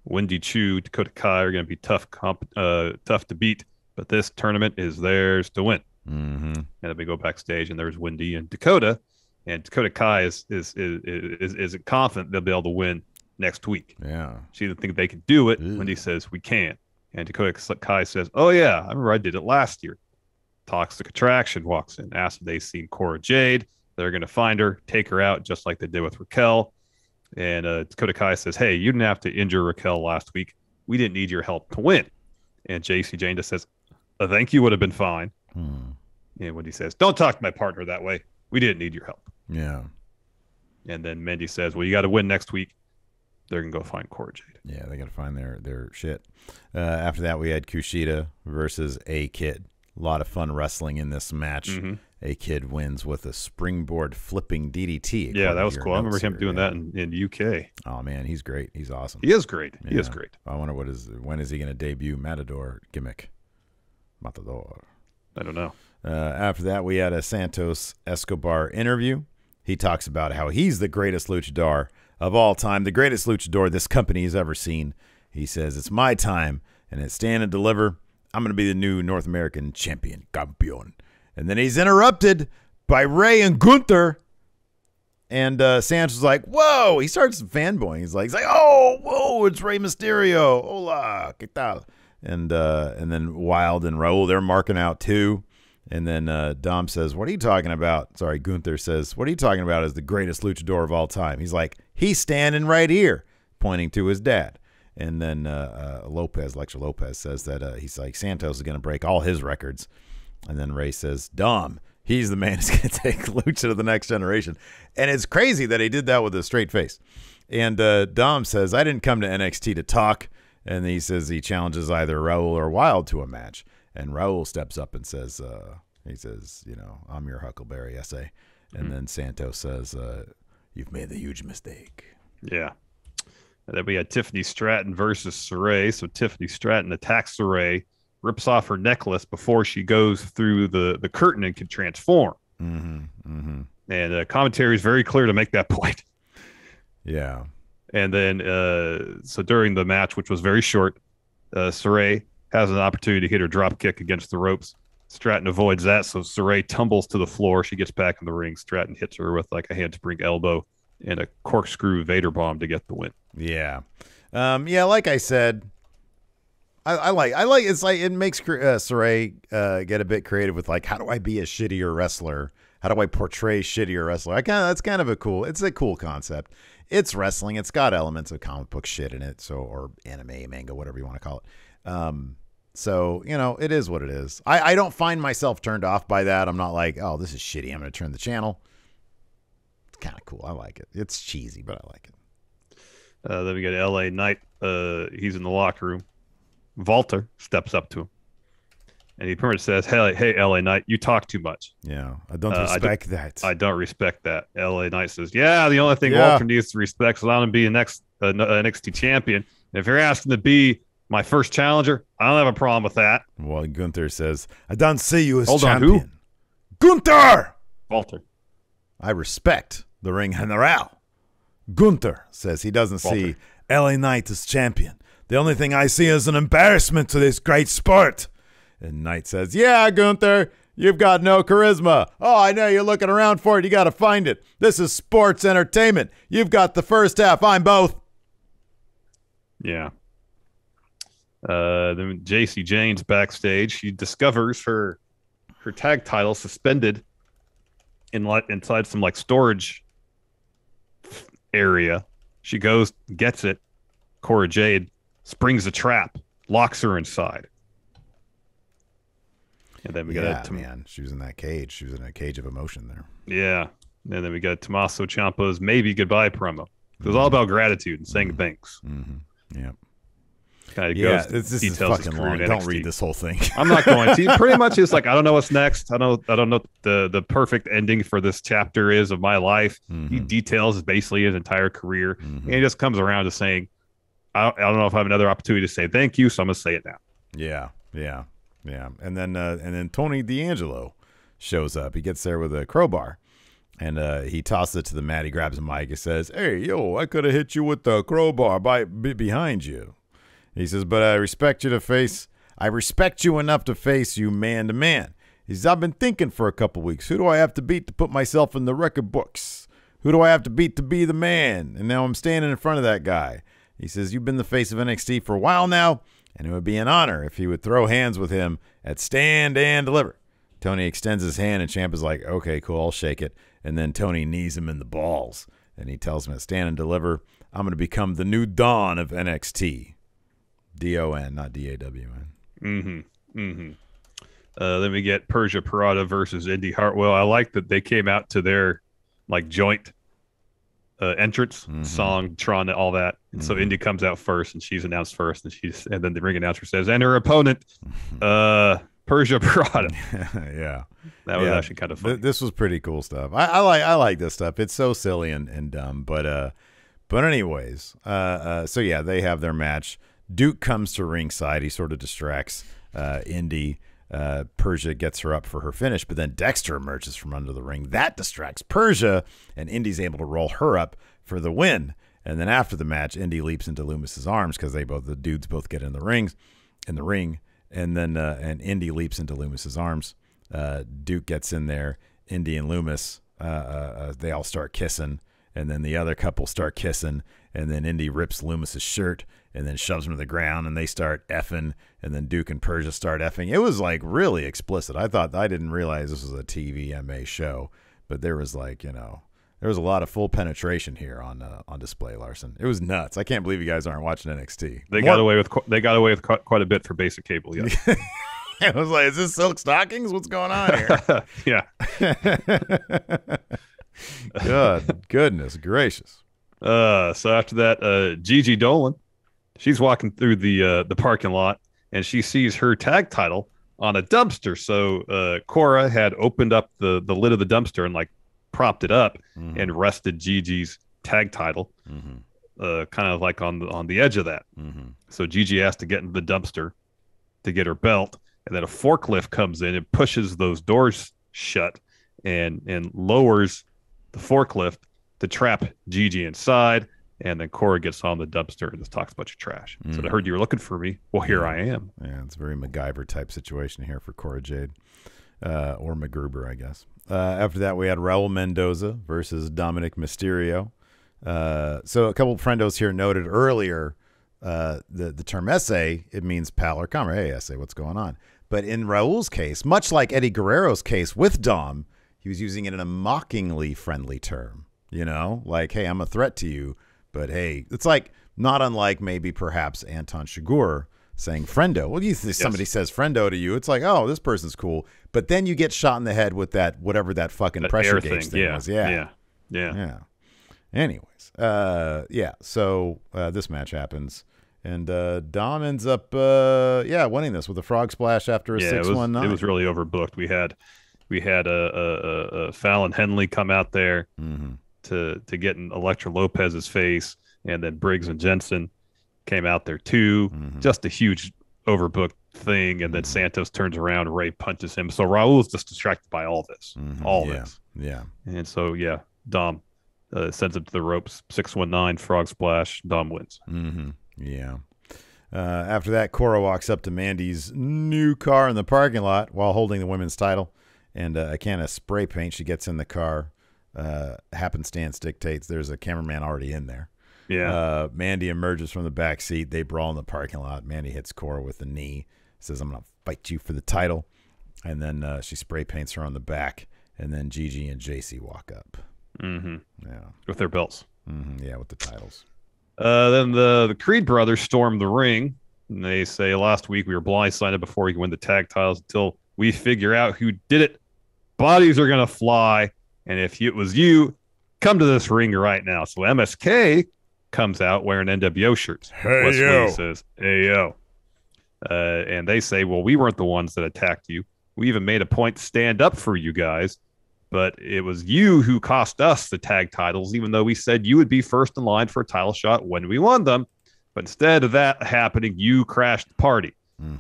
Speaker 3: Wendy Chu, Dakota Kai are going to be tough to beat, but this tournament is theirs to win.
Speaker 2: Mm-hmm.
Speaker 3: And then we go backstage, and there's Wendy and Dakota Kai is confident they'll be able to win next week.
Speaker 2: Yeah,
Speaker 3: she didn't think they could do it. Wendy says we can, and Dakota Kai says, "Oh yeah, I remember I did it last year." Toxic Attraction walks in, asks if they've seen Cora Jade. They're going to find her, take her out, just like they did with Raquel. And Dakota Kai says, "Hey, you didn't have to injure Raquel last week. We didn't need your help to win." And JC Jane just says, "A thank you would have been fine." And Wendy says, "Don't talk to my partner that way. We didn't need your help."
Speaker 2: Yeah.
Speaker 3: And then Mandy says, "Well, you got to win next week." They're going to go find Cora Jade.
Speaker 2: Yeah, they got to find their shit. After that, we had Kushida versus A-Kid. A lot of fun wrestling in this match.
Speaker 3: Mm-hmm.
Speaker 2: A-Kid wins with a springboard flipping DDT.
Speaker 3: Yeah, that was cool. I remember him doing that in UK.
Speaker 2: Oh, man, he's great. He's awesome.
Speaker 3: He is great. He is great.
Speaker 2: I wonder when is he going to debut Matador gimmick? Matador.
Speaker 3: I don't know.
Speaker 2: After that, we had a Santos Escobar interview. He talks about how he's the greatest luchador of all time, the greatest luchador this company has ever seen. He says, "It's my time, and it's stand and deliver. I'm going to be the new North American champion, campeon." And then he's interrupted by Ray and Gunther. And Santos is like, "Whoa!" He starts fanboying. He's like, "Oh, whoa! It's Rey Mysterio. Hola, ¿qué tal?" And then Wild and Raul, they're marking out too. And then Dom says, "What are you talking about?" Sorry, Gunther says, "What are you talking about as the greatest luchador of all time?" He's like, "He's standing right here," pointing to his dad. And then Lecter Lopez says that he's like, Santos is going to break all his records. And then Ray says, "Dom, he's the man who's going to take Lucha to the next generation." And it's crazy that he did that with a straight face. And Dom says, "I didn't come to NXT to talk." And he says he challenges either Raul or Wild to a match. And Raul steps up and says, "I'm your Huckleberry essay." And then Santos says, "You've made the huge mistake."
Speaker 3: Yeah. And then we had Tiffany Stratton versus Saray. So Tiffany Stratton attacks Saray, rips off her necklace before she goes through the curtain and can transform.
Speaker 2: Mm-hmm. Mm-hmm.
Speaker 3: And commentary is very clear to make that point.
Speaker 2: Yeah.
Speaker 3: And then, so during the match, which was very short, Saray has an opportunity to hit her drop kick against the ropes. Stratton avoids that, so Saray tumbles to the floor. She gets back in the ring. Stratton hits her with like a handspring elbow and a corkscrew Vader bomb to get the win.
Speaker 2: Yeah. Like I said, I like it's like it makes Saray get a bit creative with like, how do I be a shittier wrestler? How do I portray shittier wrestler? That's kind of a cool concept. It's wrestling. It's got elements of comic book shit in it, or anime, manga, whatever you want to call it. So, it is what it is. I don't find myself turned off by that. I'm not like, "Oh, this is shitty, I'm going to turn the channel." It's kind of cool. I like it. It's cheesy, but I like it.
Speaker 3: Then we got LA Knight. He's in the locker room. Walter steps up to him. And he pretty much says, hey, LA Knight, you talk too much.
Speaker 2: Yeah, I don't respect that.
Speaker 3: I don't respect that. LA Knight says, yeah, the only thing Walter needs to respect is allowing him to be the next NXT champion. And if you're asking to be my first challenger, I don't have a problem with that.
Speaker 2: Well, Gunther says, I don't see you as
Speaker 3: Hold
Speaker 2: champion.
Speaker 3: on, who?
Speaker 2: Gunther!
Speaker 3: Walter.
Speaker 2: I respect the ring general. Gunther says he doesn't see LA Knight as champion. The only thing I see is an embarrassment to this great sport. And Knight says, yeah, Gunther, you've got no charisma. Oh, I know you're looking around for it. You got to find it. This is sports entertainment. You've got the first half. I'm both.
Speaker 3: Yeah. Then JC Jane's backstage. She discovers her tag title suspended inside some like storage area. She goes, gets it. Cora Jade springs a trap, locks her inside. And then we got
Speaker 2: man. She was in that cage. She was in a cage of emotion there.
Speaker 3: Yeah. And then we got Tommaso Ciampa's maybe goodbye promo. It was all about gratitude and saying thanks.
Speaker 2: Mm-hmm. Yeah.
Speaker 3: Kind of goes.
Speaker 2: This is fucking long. Don't read this whole thing.
Speaker 3: I'm not going to. Pretty much, it's like I don't know what's next. I don't know the perfect ending for this chapter is of my life.
Speaker 2: Mm-hmm.
Speaker 3: He details basically his entire career,
Speaker 2: Mm-hmm.
Speaker 3: and he just comes around to saying, I don't know if I have another opportunity to say thank you, so I'm gonna say it now.
Speaker 2: Yeah. And then Tony D'Angelo shows up. He gets there with a crowbar, and he tosses it to the mat. He grabs a mic and says, "Hey, yo, I could have hit you with the crowbar behind you." He says, "But I respect you enough to face you man to man." He says, "I've been thinking for a couple weeks. Who do I have to beat to put myself in the record books? Who do I have to beat to be the man? And now I'm standing in front of that guy." He says, "You've been the face of NXT for a while now, and it would be an honor if he would throw hands with him at Stand and Deliver." Tony extends his hand, and Ciampa's like, "Okay, cool, I'll shake it." And then Tony knees him in the balls, and he tells him at Stand and Deliver, "I'm going to become the new Dawn of NXT." D-O-N, not D-A-W-N.
Speaker 3: Then we get Persia Pirotta versus Indy Hartwell. I like that they came out to their like joint entrance song, Tron, all that. And so Indy comes out first, and she's announced first, and then the ring announcer says, and her opponent, Persia Pirotta.
Speaker 2: Yeah,
Speaker 3: that was actually kind of funny.
Speaker 2: This was pretty cool stuff. I like this stuff. It's so silly and dumb, but anyways, so yeah, they have their match. Duke comes to ringside. He sort of distracts Indy. Persia gets her up for her finish, but then Dexter emerges from under the ring. That distracts Persia, and Indy's able to roll her up for the win. And then after the match, Indy leaps into Loomis's arms because the dudes both get in the ring, and then and Indy leaps into Loomis's arms. Duke gets in there. Indy and Loomis, they all start kissing, and then the other couple start kissing, and then Indy rips Loomis's shirt and then shoves him to the ground, and they start effing, and then Duke and Persia start effing. It was like really explicit. I didn't realize this was a TVMA show, but there was like, there was a lot of full penetration here on display, Larson. It was nuts. I can't believe you guys aren't watching NXT.
Speaker 3: They got away with quite a bit for basic cable. Yeah.
Speaker 2: I was like, is this silk stockings? What's going on here?
Speaker 3: Yeah.
Speaker 2: Goodness gracious.
Speaker 3: So after that, Gigi Dolan, she's walking through the parking lot, and she sees her tag title on a dumpster. So Cora had opened up the lid of the dumpster and like propped it up and rested Gigi's tag title, kind of like on the edge of that. So Gigi has to get into the dumpster to get her belt, and then a forklift comes in and pushes those doors shut and lowers the forklift to trap Gigi inside. And then Cora gets on the dumpster and just talks a bunch of trash. So I heard you were looking for me. Well, here I am.
Speaker 2: Yeah, it's a very MacGyver type situation here for Cora Jade, or MacGruber, I guess. After that, we had Raul Mendoza versus Dominic Mysterio. So a couple of friendos here noted earlier the term essay, it means pal or comrade. Hey, essay, what's going on? But in Raul's case, much like Eddie Guerrero's case with Dom, he was using it in a mockingly friendly term. Like, hey, I'm a threat to you. But hey, it's like not unlike maybe perhaps Anton Chigurh saying friendo. Well, somebody says friendo to you, it's like, oh, this person's cool. But then you get shot in the head with that whatever that fucking pressure gauge thing was. Yeah. Anyways, So this match happens, And Dom ends up, winning this with a frog splash after a 619.
Speaker 3: It was really overbooked. We had Fallon Henley come out there to get in Elektra Lopez's face, and then Briggs and Jensen came out there too. Just a huge overbooked thing, and then Santos turns around, Ray punches him. So Raul's just distracted by all this, this.
Speaker 2: Yeah.
Speaker 3: And so Dom sends him to the ropes. 619 frog splash. Dom wins.
Speaker 2: Yeah. After that, Cora walks up to Mandy's new car in the parking lot while holding the women's title, and a can of spray paint. She gets in the car. Happenstance dictates there's a cameraman already in there.
Speaker 3: Yeah.
Speaker 2: Mandy emerges from the back seat. They brawl in the parking lot. Mandy hits Cora with a knee. Says, "I'm going to fight you for the title." And then she spray paints her on the back. And then Gigi and JC walk up.
Speaker 3: Yeah. With their belts.
Speaker 2: Yeah, with the titles.
Speaker 3: Then the Creed brothers storm the ring. And they say, last week we were blindsided before we could win the tag titles until we figure out who did it. Bodies are going to fly. And if it was you, come to this ring right now. So MSK comes out wearing NWO shirts.
Speaker 1: Hey,
Speaker 3: Wesley
Speaker 1: yo.
Speaker 3: says, "Hey, yo." And they say, well, we weren't the ones that attacked you. We even made a point to stand up for you guys. But it was you who cost us the tag titles, even though we said you would be first in line for a title shot when we won them. But instead of that happening, you crashed the party.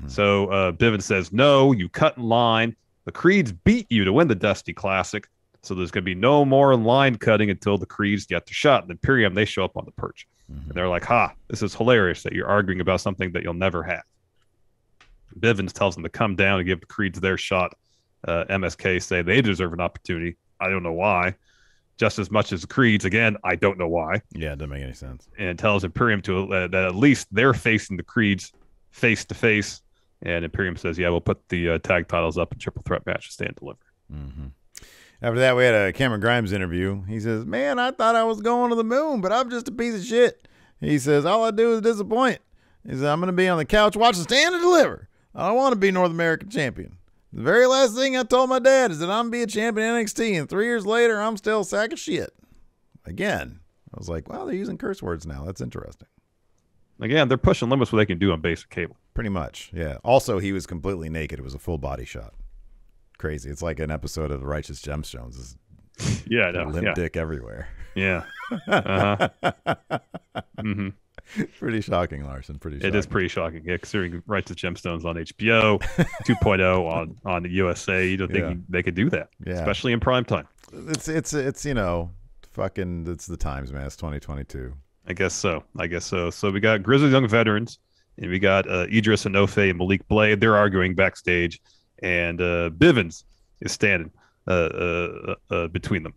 Speaker 3: So Bivens says, no, you cut in line. The Creeds beat you to win the Dusty Classic. So there's going to be no more line cutting until the Creeds get their shot. And Imperium, they show up on the perch. And they're like, this is hilarious that you're arguing about something that you'll never have. Bivens tells them to come down and give the Creeds their shot. MSK say they deserve an opportunity. I don't know why. Just as much as the Creeds. Again, I don't know why.
Speaker 2: Yeah, it doesn't make any sense.
Speaker 3: And tells Imperium to that at least they're facing the Creeds face to face. And Imperium says, yeah, we'll put the tag titles up in triple threat match to stand deliver.
Speaker 2: After that, we had a Cameron Grimes interview. He says, man, I thought I was going to the moon, but I'm just a piece of shit. He says, all I do is disappoint. He says, I'm going to be on the couch watching Stand and Deliver. I don't want to be North American champion. The very last thing I told my dad is that I'm going to be a champion in NXT, and 3 years later, I'm still a sack of shit. Again, I was like, wow, they're using curse words now. That's interesting.
Speaker 3: Again, they're pushing limits what they can do on basic cable.
Speaker 2: Pretty much, yeah. Also, he was completely naked. It was a full body shot. Crazy. It's like an episode of The Righteous Gemstones.
Speaker 3: Yeah, I know.
Speaker 2: Limp dick everywhere.
Speaker 3: Yeah.
Speaker 2: Pretty shocking, Larson. Pretty shocking.
Speaker 3: It is pretty shocking. Yeah, considering Righteous Gemstones on HBO, 2.0 on the USA, you don't think they could do that, especially in prime time.
Speaker 2: It's fucking, it's the times, man. It's 2022.
Speaker 3: I guess so. So we got Grizzled Young Veterans, and we got Idris Enofe and Malik Blade. They're arguing backstage, and Bivens is standing between them.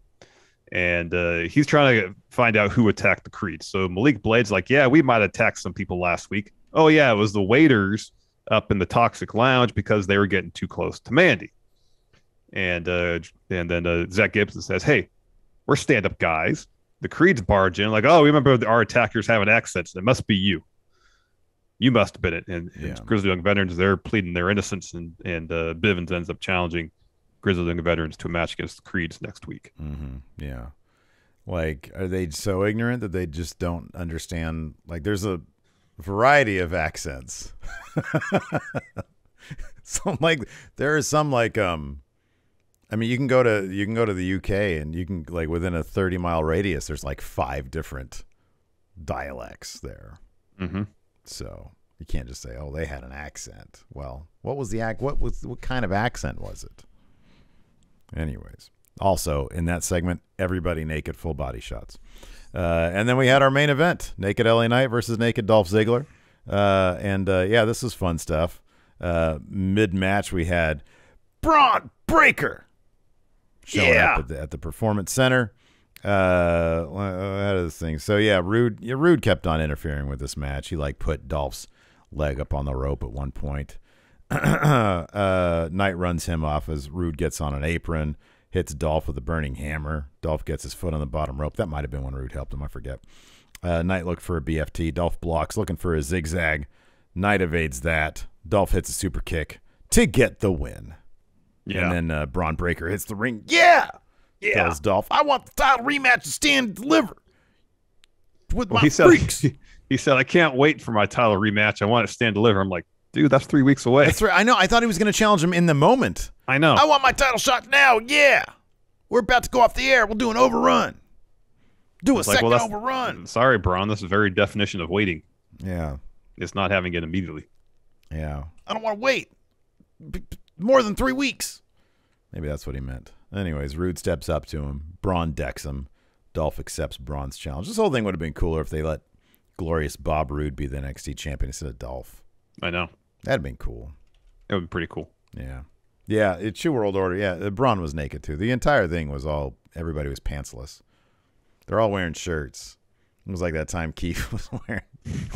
Speaker 3: And he's trying to find out who attacked the Creed. So Malik Blade's like, yeah, we might have attacked some people last week. Oh, yeah, it was the waiters up in the Toxic Lounge because they were getting too close to Mandy. And then Zach Gibson says, hey, we're stand-up guys. The Creeds barge in like, oh, we remember our attackers having accents. It must be you. You must have been it. And Grizzled Young Veterans, they're pleading their innocence, and Bivens ends up challenging Grizzled Young Veterans to a match against the Creeds next week.
Speaker 2: Yeah. Like, are they so ignorant that they just don't understand? Like, there's a variety of accents. So, like, there is some, like, I mean, you can go to the UK, and you can, like, within a 30-mile radius, there's like 5 different dialects there. So you can't just say, oh, they had an accent. Well, what kind of accent was it? Anyways, also in that segment, everybody naked, full body shots. And then we had our main event, Naked LA Knight versus Naked Dolph Ziggler. This is fun stuff. Mid-match, we had Braun Breaker showing up at the Performance Center. That is the thing. So, Rude kept on interfering with this match. He, like, put Dolph's leg up on the rope at one point. Knight runs him off as Rude gets on an apron, hits Dolph with a burning hammer. Dolph gets his foot on the bottom rope. That might have been when Rude helped him. I forget. Knight looked for a BFT. Dolph blocks, looking for a zigzag. Knight evades that. Dolph hits a super kick to get the win. Yeah. And then Braun Breaker hits the ring. Yeah. Tells Dolph, I want the title rematch to stand and deliver with my freaks.
Speaker 3: He said, I can't wait for my title rematch. I want to stand deliver. I'm like, dude, that's 3 weeks away.
Speaker 2: That's right. I know. I thought he was going to challenge him in the moment.
Speaker 3: I know.
Speaker 2: I want my title shot now. Yeah. We're about to go off the air. We'll do an overrun. Do a second overrun.
Speaker 3: Sorry, Braun. That's the very definition of waiting.
Speaker 2: Yeah.
Speaker 3: It's not having it immediately.
Speaker 2: Yeah. I don't want to wait more than 3 weeks. Maybe that's what he meant. Anyways, Rude steps up to him. Braun decks him. Dolph accepts Braun's challenge. This whole thing would have been cooler if they let glorious Bob Roode be the NXT champion instead of Dolph.
Speaker 3: I know.
Speaker 2: That'd been cool.
Speaker 3: It would be pretty cool.
Speaker 2: Yeah. Yeah, it's True World Order. Yeah, Braun was naked, too. The entire thing was everybody was pantsless. They're all wearing shirts. It was like that time Keith was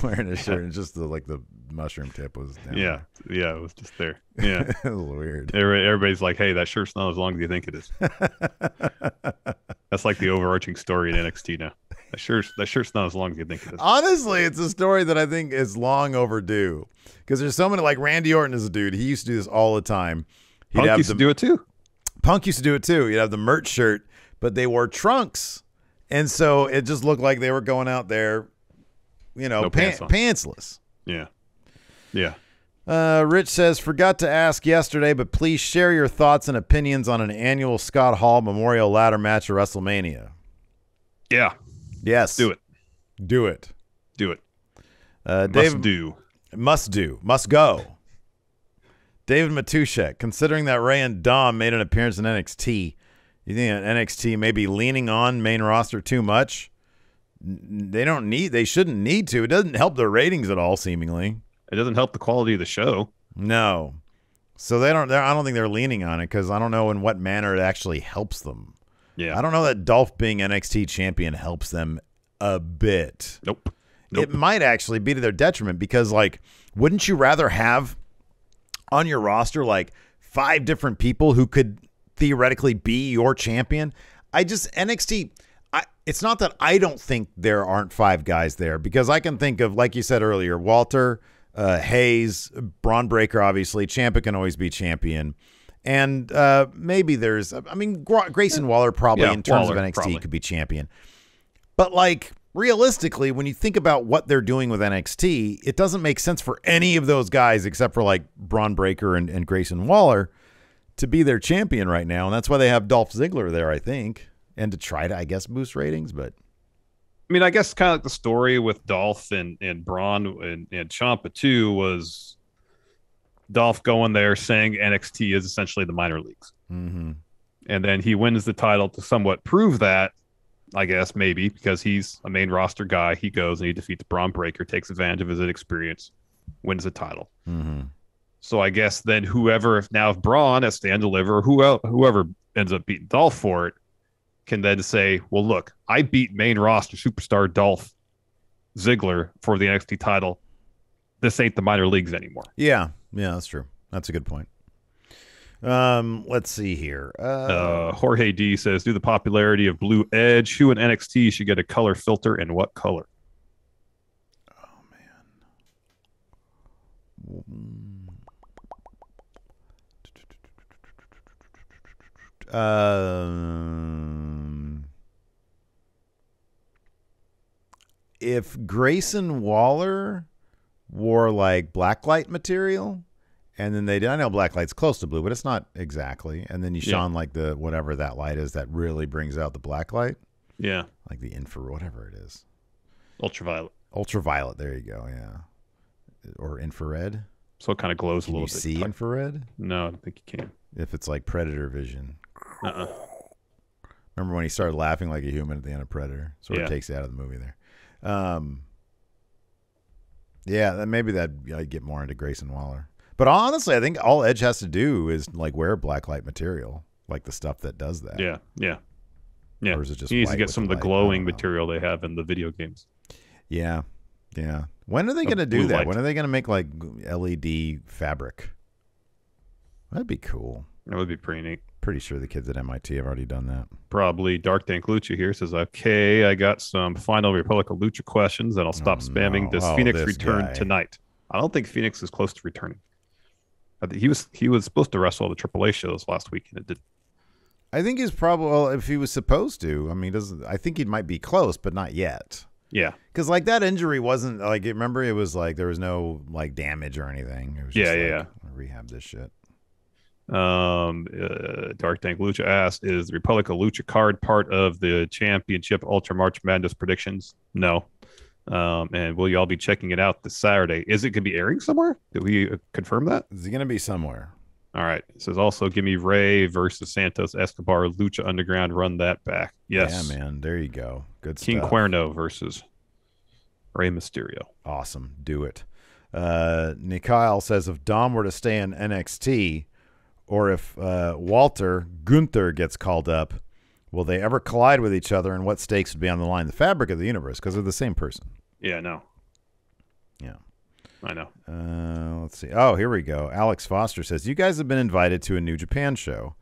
Speaker 2: wearing a shirt and just the mushroom tip was down.
Speaker 3: Yeah, it was just there. Yeah.
Speaker 2: It was weird.
Speaker 3: Everybody's like, hey, that shirt's not as long as you think it is. That's like the overarching story in NXT now. That shirt's not as long as you think it is.
Speaker 2: Honestly, it's a story that I think is long overdue. Because there's so many, like Randy Orton is a dude. He used to do this all the time.
Speaker 3: Punk used to do it too.
Speaker 2: Punk used to do it too. You'd have the merch shirt, but they wore trunks. And so it just looked like they were going out there, pantsless.
Speaker 3: Yeah. Yeah.
Speaker 2: Rich says, forgot to ask yesterday, but please share your thoughts and opinions on an annual Scott Hall Memorial Ladder match at WrestleMania.
Speaker 3: Yeah.
Speaker 2: Yes.
Speaker 3: Do it.
Speaker 2: Do it.
Speaker 3: Do it.
Speaker 2: Must go. David Matushek, considering that Ray and Dom made an appearance in NXT, you think that NXT may be leaning on main roster too much? They shouldn't need to. It doesn't help their ratings at all, seemingly.
Speaker 3: It doesn't help the quality of the show.
Speaker 2: No. So I don't think they're leaning on it because I don't know in what manner it actually helps them.
Speaker 3: Yeah.
Speaker 2: I don't know that Dolph being NXT champion helps them a bit.
Speaker 3: Nope.
Speaker 2: It might actually be to their detriment because, wouldn't you rather have on your roster 5 different people who could theoretically be your champion? NXT, it's not that I don't think there aren't 5 guys there because I can think of, like you said earlier, Walter, Hayes, Braun Breaker, obviously. Ciampa can always be champion. And maybe Grayson Waller probably in terms of NXT could be champion. But realistically, when you think about what they're doing with NXT, it doesn't make sense for any of those guys except for Braun Breaker and Grayson Waller to be their champion right now. And that's why they have Dolph Ziggler there, I think, and to try to, I guess, boost ratings. But
Speaker 3: I guess kind of like the story with Dolph and Braun and Ciampa too was Dolph going there saying NXT is essentially the minor leagues.
Speaker 2: Mm-hmm.
Speaker 3: And then he wins the title to somewhat prove that, I guess, maybe, because he's a main roster guy. He goes and he defeats Braun Breaker, takes advantage of his inexperience, wins the title.
Speaker 2: Mm-hmm.
Speaker 3: So I guess then if Braun has Stand Deliver, whoever ends up beating Dolph for it, can then say, well, look, I beat main roster superstar Dolph Ziggler for the NXT title. This ain't the minor leagues anymore.
Speaker 2: Yeah, that's true. That's a good point. Let's see here.
Speaker 3: Jorge D says, due to the popularity of Blue Edge, who in NXT should get a color filter and what color?
Speaker 2: Oh, man. If Grayson Waller wore blacklight material, and then I know blacklight's close to blue, but it's not exactly. And then you shine the whatever that light is that really brings out the blacklight.
Speaker 3: Yeah,
Speaker 2: like the infrared, whatever it is.
Speaker 3: Ultraviolet.
Speaker 2: Ultraviolet. There you go. Yeah, or infrared.
Speaker 3: So it kind of glows a little bit.
Speaker 2: Can you see infrared?
Speaker 3: No, I don't think you can.
Speaker 2: If it's like Predator vision. Remember when he started laughing like a human at the end of Predator? Sort of takes it out of the movie there. Maybe I'd get more into Grayson Waller. But honestly, I think all Edge has to do is wear blacklight material, like the stuff that does that.
Speaker 3: Yeah.
Speaker 2: Or is it just
Speaker 3: he needs to get
Speaker 2: with
Speaker 3: some of the glowing material they have in the video games.
Speaker 2: Yeah. When are they going to do that? When are they going to make LED fabric? That'd be cool.
Speaker 3: That would be pretty neat.
Speaker 2: Pretty sure the kids at MIT have already done that.
Speaker 3: Probably. Dark Dank Lucha here says, okay, I got some final Republic of Lucha questions, and I'll stop spamming. Does Phoenix return tonight? I don't think Phoenix is close to returning. He was supposed to wrestle the AAA shows last week, and it didn't.
Speaker 2: I think he's probably, if he was supposed to. I think he might be close, but not yet.
Speaker 3: Yeah.
Speaker 2: Because, like, that injury wasn't, like, remember, it was, like, there was no, like, damage or anything. It was just rehab this shit.
Speaker 3: Dark Tank Lucha asked, is the Republic of Lucha card part of the Championship Ultra March Madness predictions? No. And will you all be checking it out this Saturday? Is it going to be airing somewhere? Did we confirm that?
Speaker 2: Is it going to be somewhere?
Speaker 3: All right. It says also, give me Ray versus Santos Escobar, Lucha Underground. Run that back. Yes.
Speaker 2: Yeah, man. There you go. Good
Speaker 3: King
Speaker 2: stuff.
Speaker 3: Cuerno versus Rey Mysterio.
Speaker 2: Awesome. Do it. Nikyle says, if Dom were to stay in NXT, or if Walter Gunther gets called up, will they ever collide with each other, and what stakes would be on the line? The fabric of the universe, because they're the same person.
Speaker 3: Yeah, no.
Speaker 2: Yeah.
Speaker 3: I know.
Speaker 2: Let's see. Oh, here we go. Alex Foster says, you guys have been invited to a New Japan show,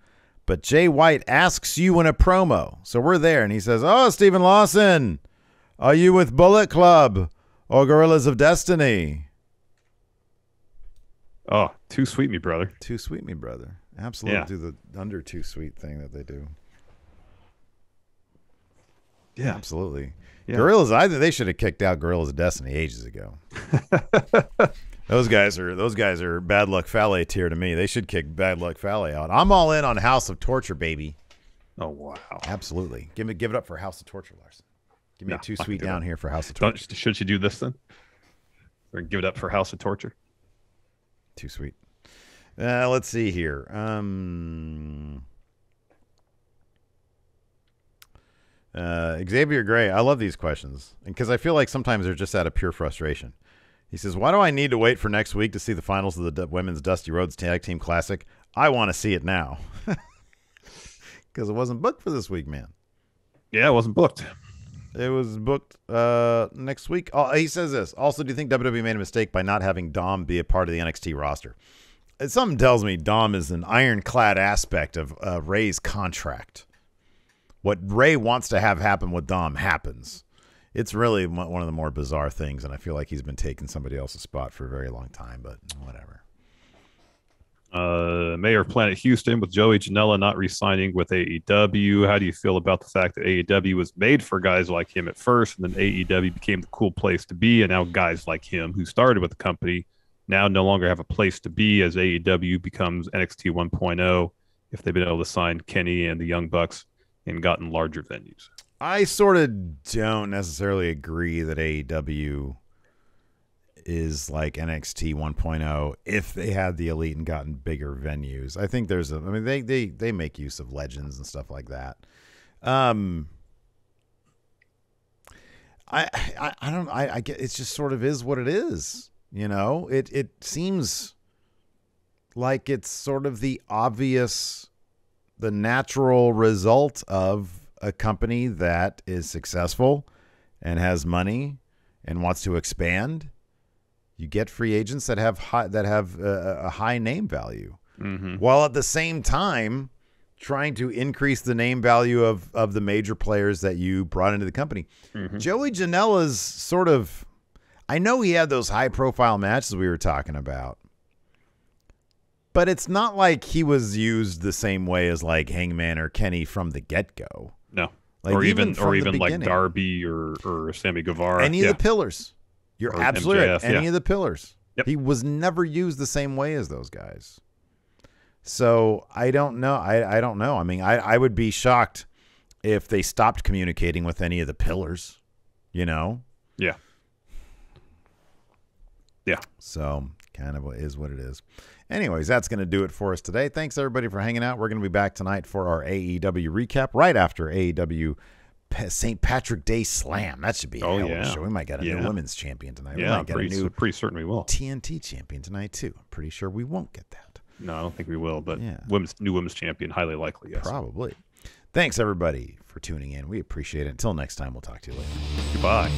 Speaker 2: but Jay White asks you in a promo. So we're there, and he says, oh, Stephen Lawson, are you with Bullet Club or Gorillas of Destiny?
Speaker 3: Oh, too sweet, me brother.
Speaker 2: Too sweet, me brother. Absolutely.
Speaker 3: Yeah.
Speaker 2: Do the under too sweet thing that they do.
Speaker 3: Yeah.
Speaker 2: Absolutely.
Speaker 3: Yeah.
Speaker 2: Gorillas, I think they should have kicked out Gorillas of Destiny ages ago. Those guys are Bad Luck Fale tier to me. They should kick Bad Luck Fale out. I'm all in on House of Torture, baby.
Speaker 3: Oh, wow.
Speaker 2: Absolutely. Give it up for House of Torture, Larson. Give me a too sweet down here for House of
Speaker 3: Torture.
Speaker 2: Torture.
Speaker 3: Should you do this then? Or give it up for House of Torture?
Speaker 2: Too sweet. Let's see here. Xavier Gray, I love these questions because I feel like sometimes they're just out of pure frustration. He says, why do I need to wait for next week to see the finals of the Women's Dusty Rhodes Tag Team Classic? I want to see it now. Because it wasn't booked for this week, man.
Speaker 3: Yeah, it wasn't booked.
Speaker 2: It was booked next week. Oh, he says this. Also, do you think WWE made a mistake by not having Dom be a part of the NXT roster? Something tells me Dom is an ironclad aspect of Ray's contract. What Ray wants to have happen with Dom happens. It's really one of the more bizarre things, and I feel like he's been taking somebody else's spot for a very long time, but whatever.
Speaker 3: Mayor of Planet Houston with Joey Janela not re-signing with AEW. How do you feel about the fact that AEW was made for guys like him at first, and then AEW became the cool place to be, and now guys like him who started with the company now no longer have a place to be as AEW becomes NXT 1.0 if they've been able to sign Kenny and the Young Bucks and gotten larger venues?
Speaker 2: I sort of don't necessarily agree that AEW is like NXT 1.0 if they had the Elite and gotten bigger venues. I think there's they make use of legends and stuff like that. I get, it just sort of is what it is. You know, it seems like it's sort of the natural result of a company that is successful and has money and wants to expand. You get free agents that have a high name value, while at the same time trying to increase the name value of the major players that you brought into the company. Joey Janela's sort of, I know he had those high profile matches we were talking about, but it's not like he was used the same way as like Hangman or Kenny from the get-go.
Speaker 3: No.
Speaker 2: Like
Speaker 3: or even like
Speaker 2: beginning.
Speaker 3: Darby or Sammy Guevara.
Speaker 2: Any of the pillars. You're
Speaker 3: Or
Speaker 2: absolutely
Speaker 3: MJF,
Speaker 2: right. Any of the pillars.
Speaker 3: Yep.
Speaker 2: He was never used the same way as those guys. So I don't know. I don't know. I mean, I would be shocked if they stopped communicating with any of the pillars, you know?
Speaker 3: Yeah. Yeah.
Speaker 2: So kind of is what it is. Anyways, that's going to do it for us today. Thanks, everybody, for hanging out. We're going to be back tonight for our AEW recap right after AEW St. Patrick Day Slam. That should be a hell of a show. We might get a new women's champion tonight.
Speaker 3: Yeah,
Speaker 2: we might get
Speaker 3: pretty certain we will.
Speaker 2: TNT champion tonight, too. I'm pretty sure we won't get that.
Speaker 3: No, I don't think we will, but
Speaker 2: Yeah.
Speaker 3: new women's champion, highly likely, yes.
Speaker 2: Probably. Thanks, everybody, for tuning in. We appreciate it. Until next time, we'll talk to you later.
Speaker 3: Goodbye.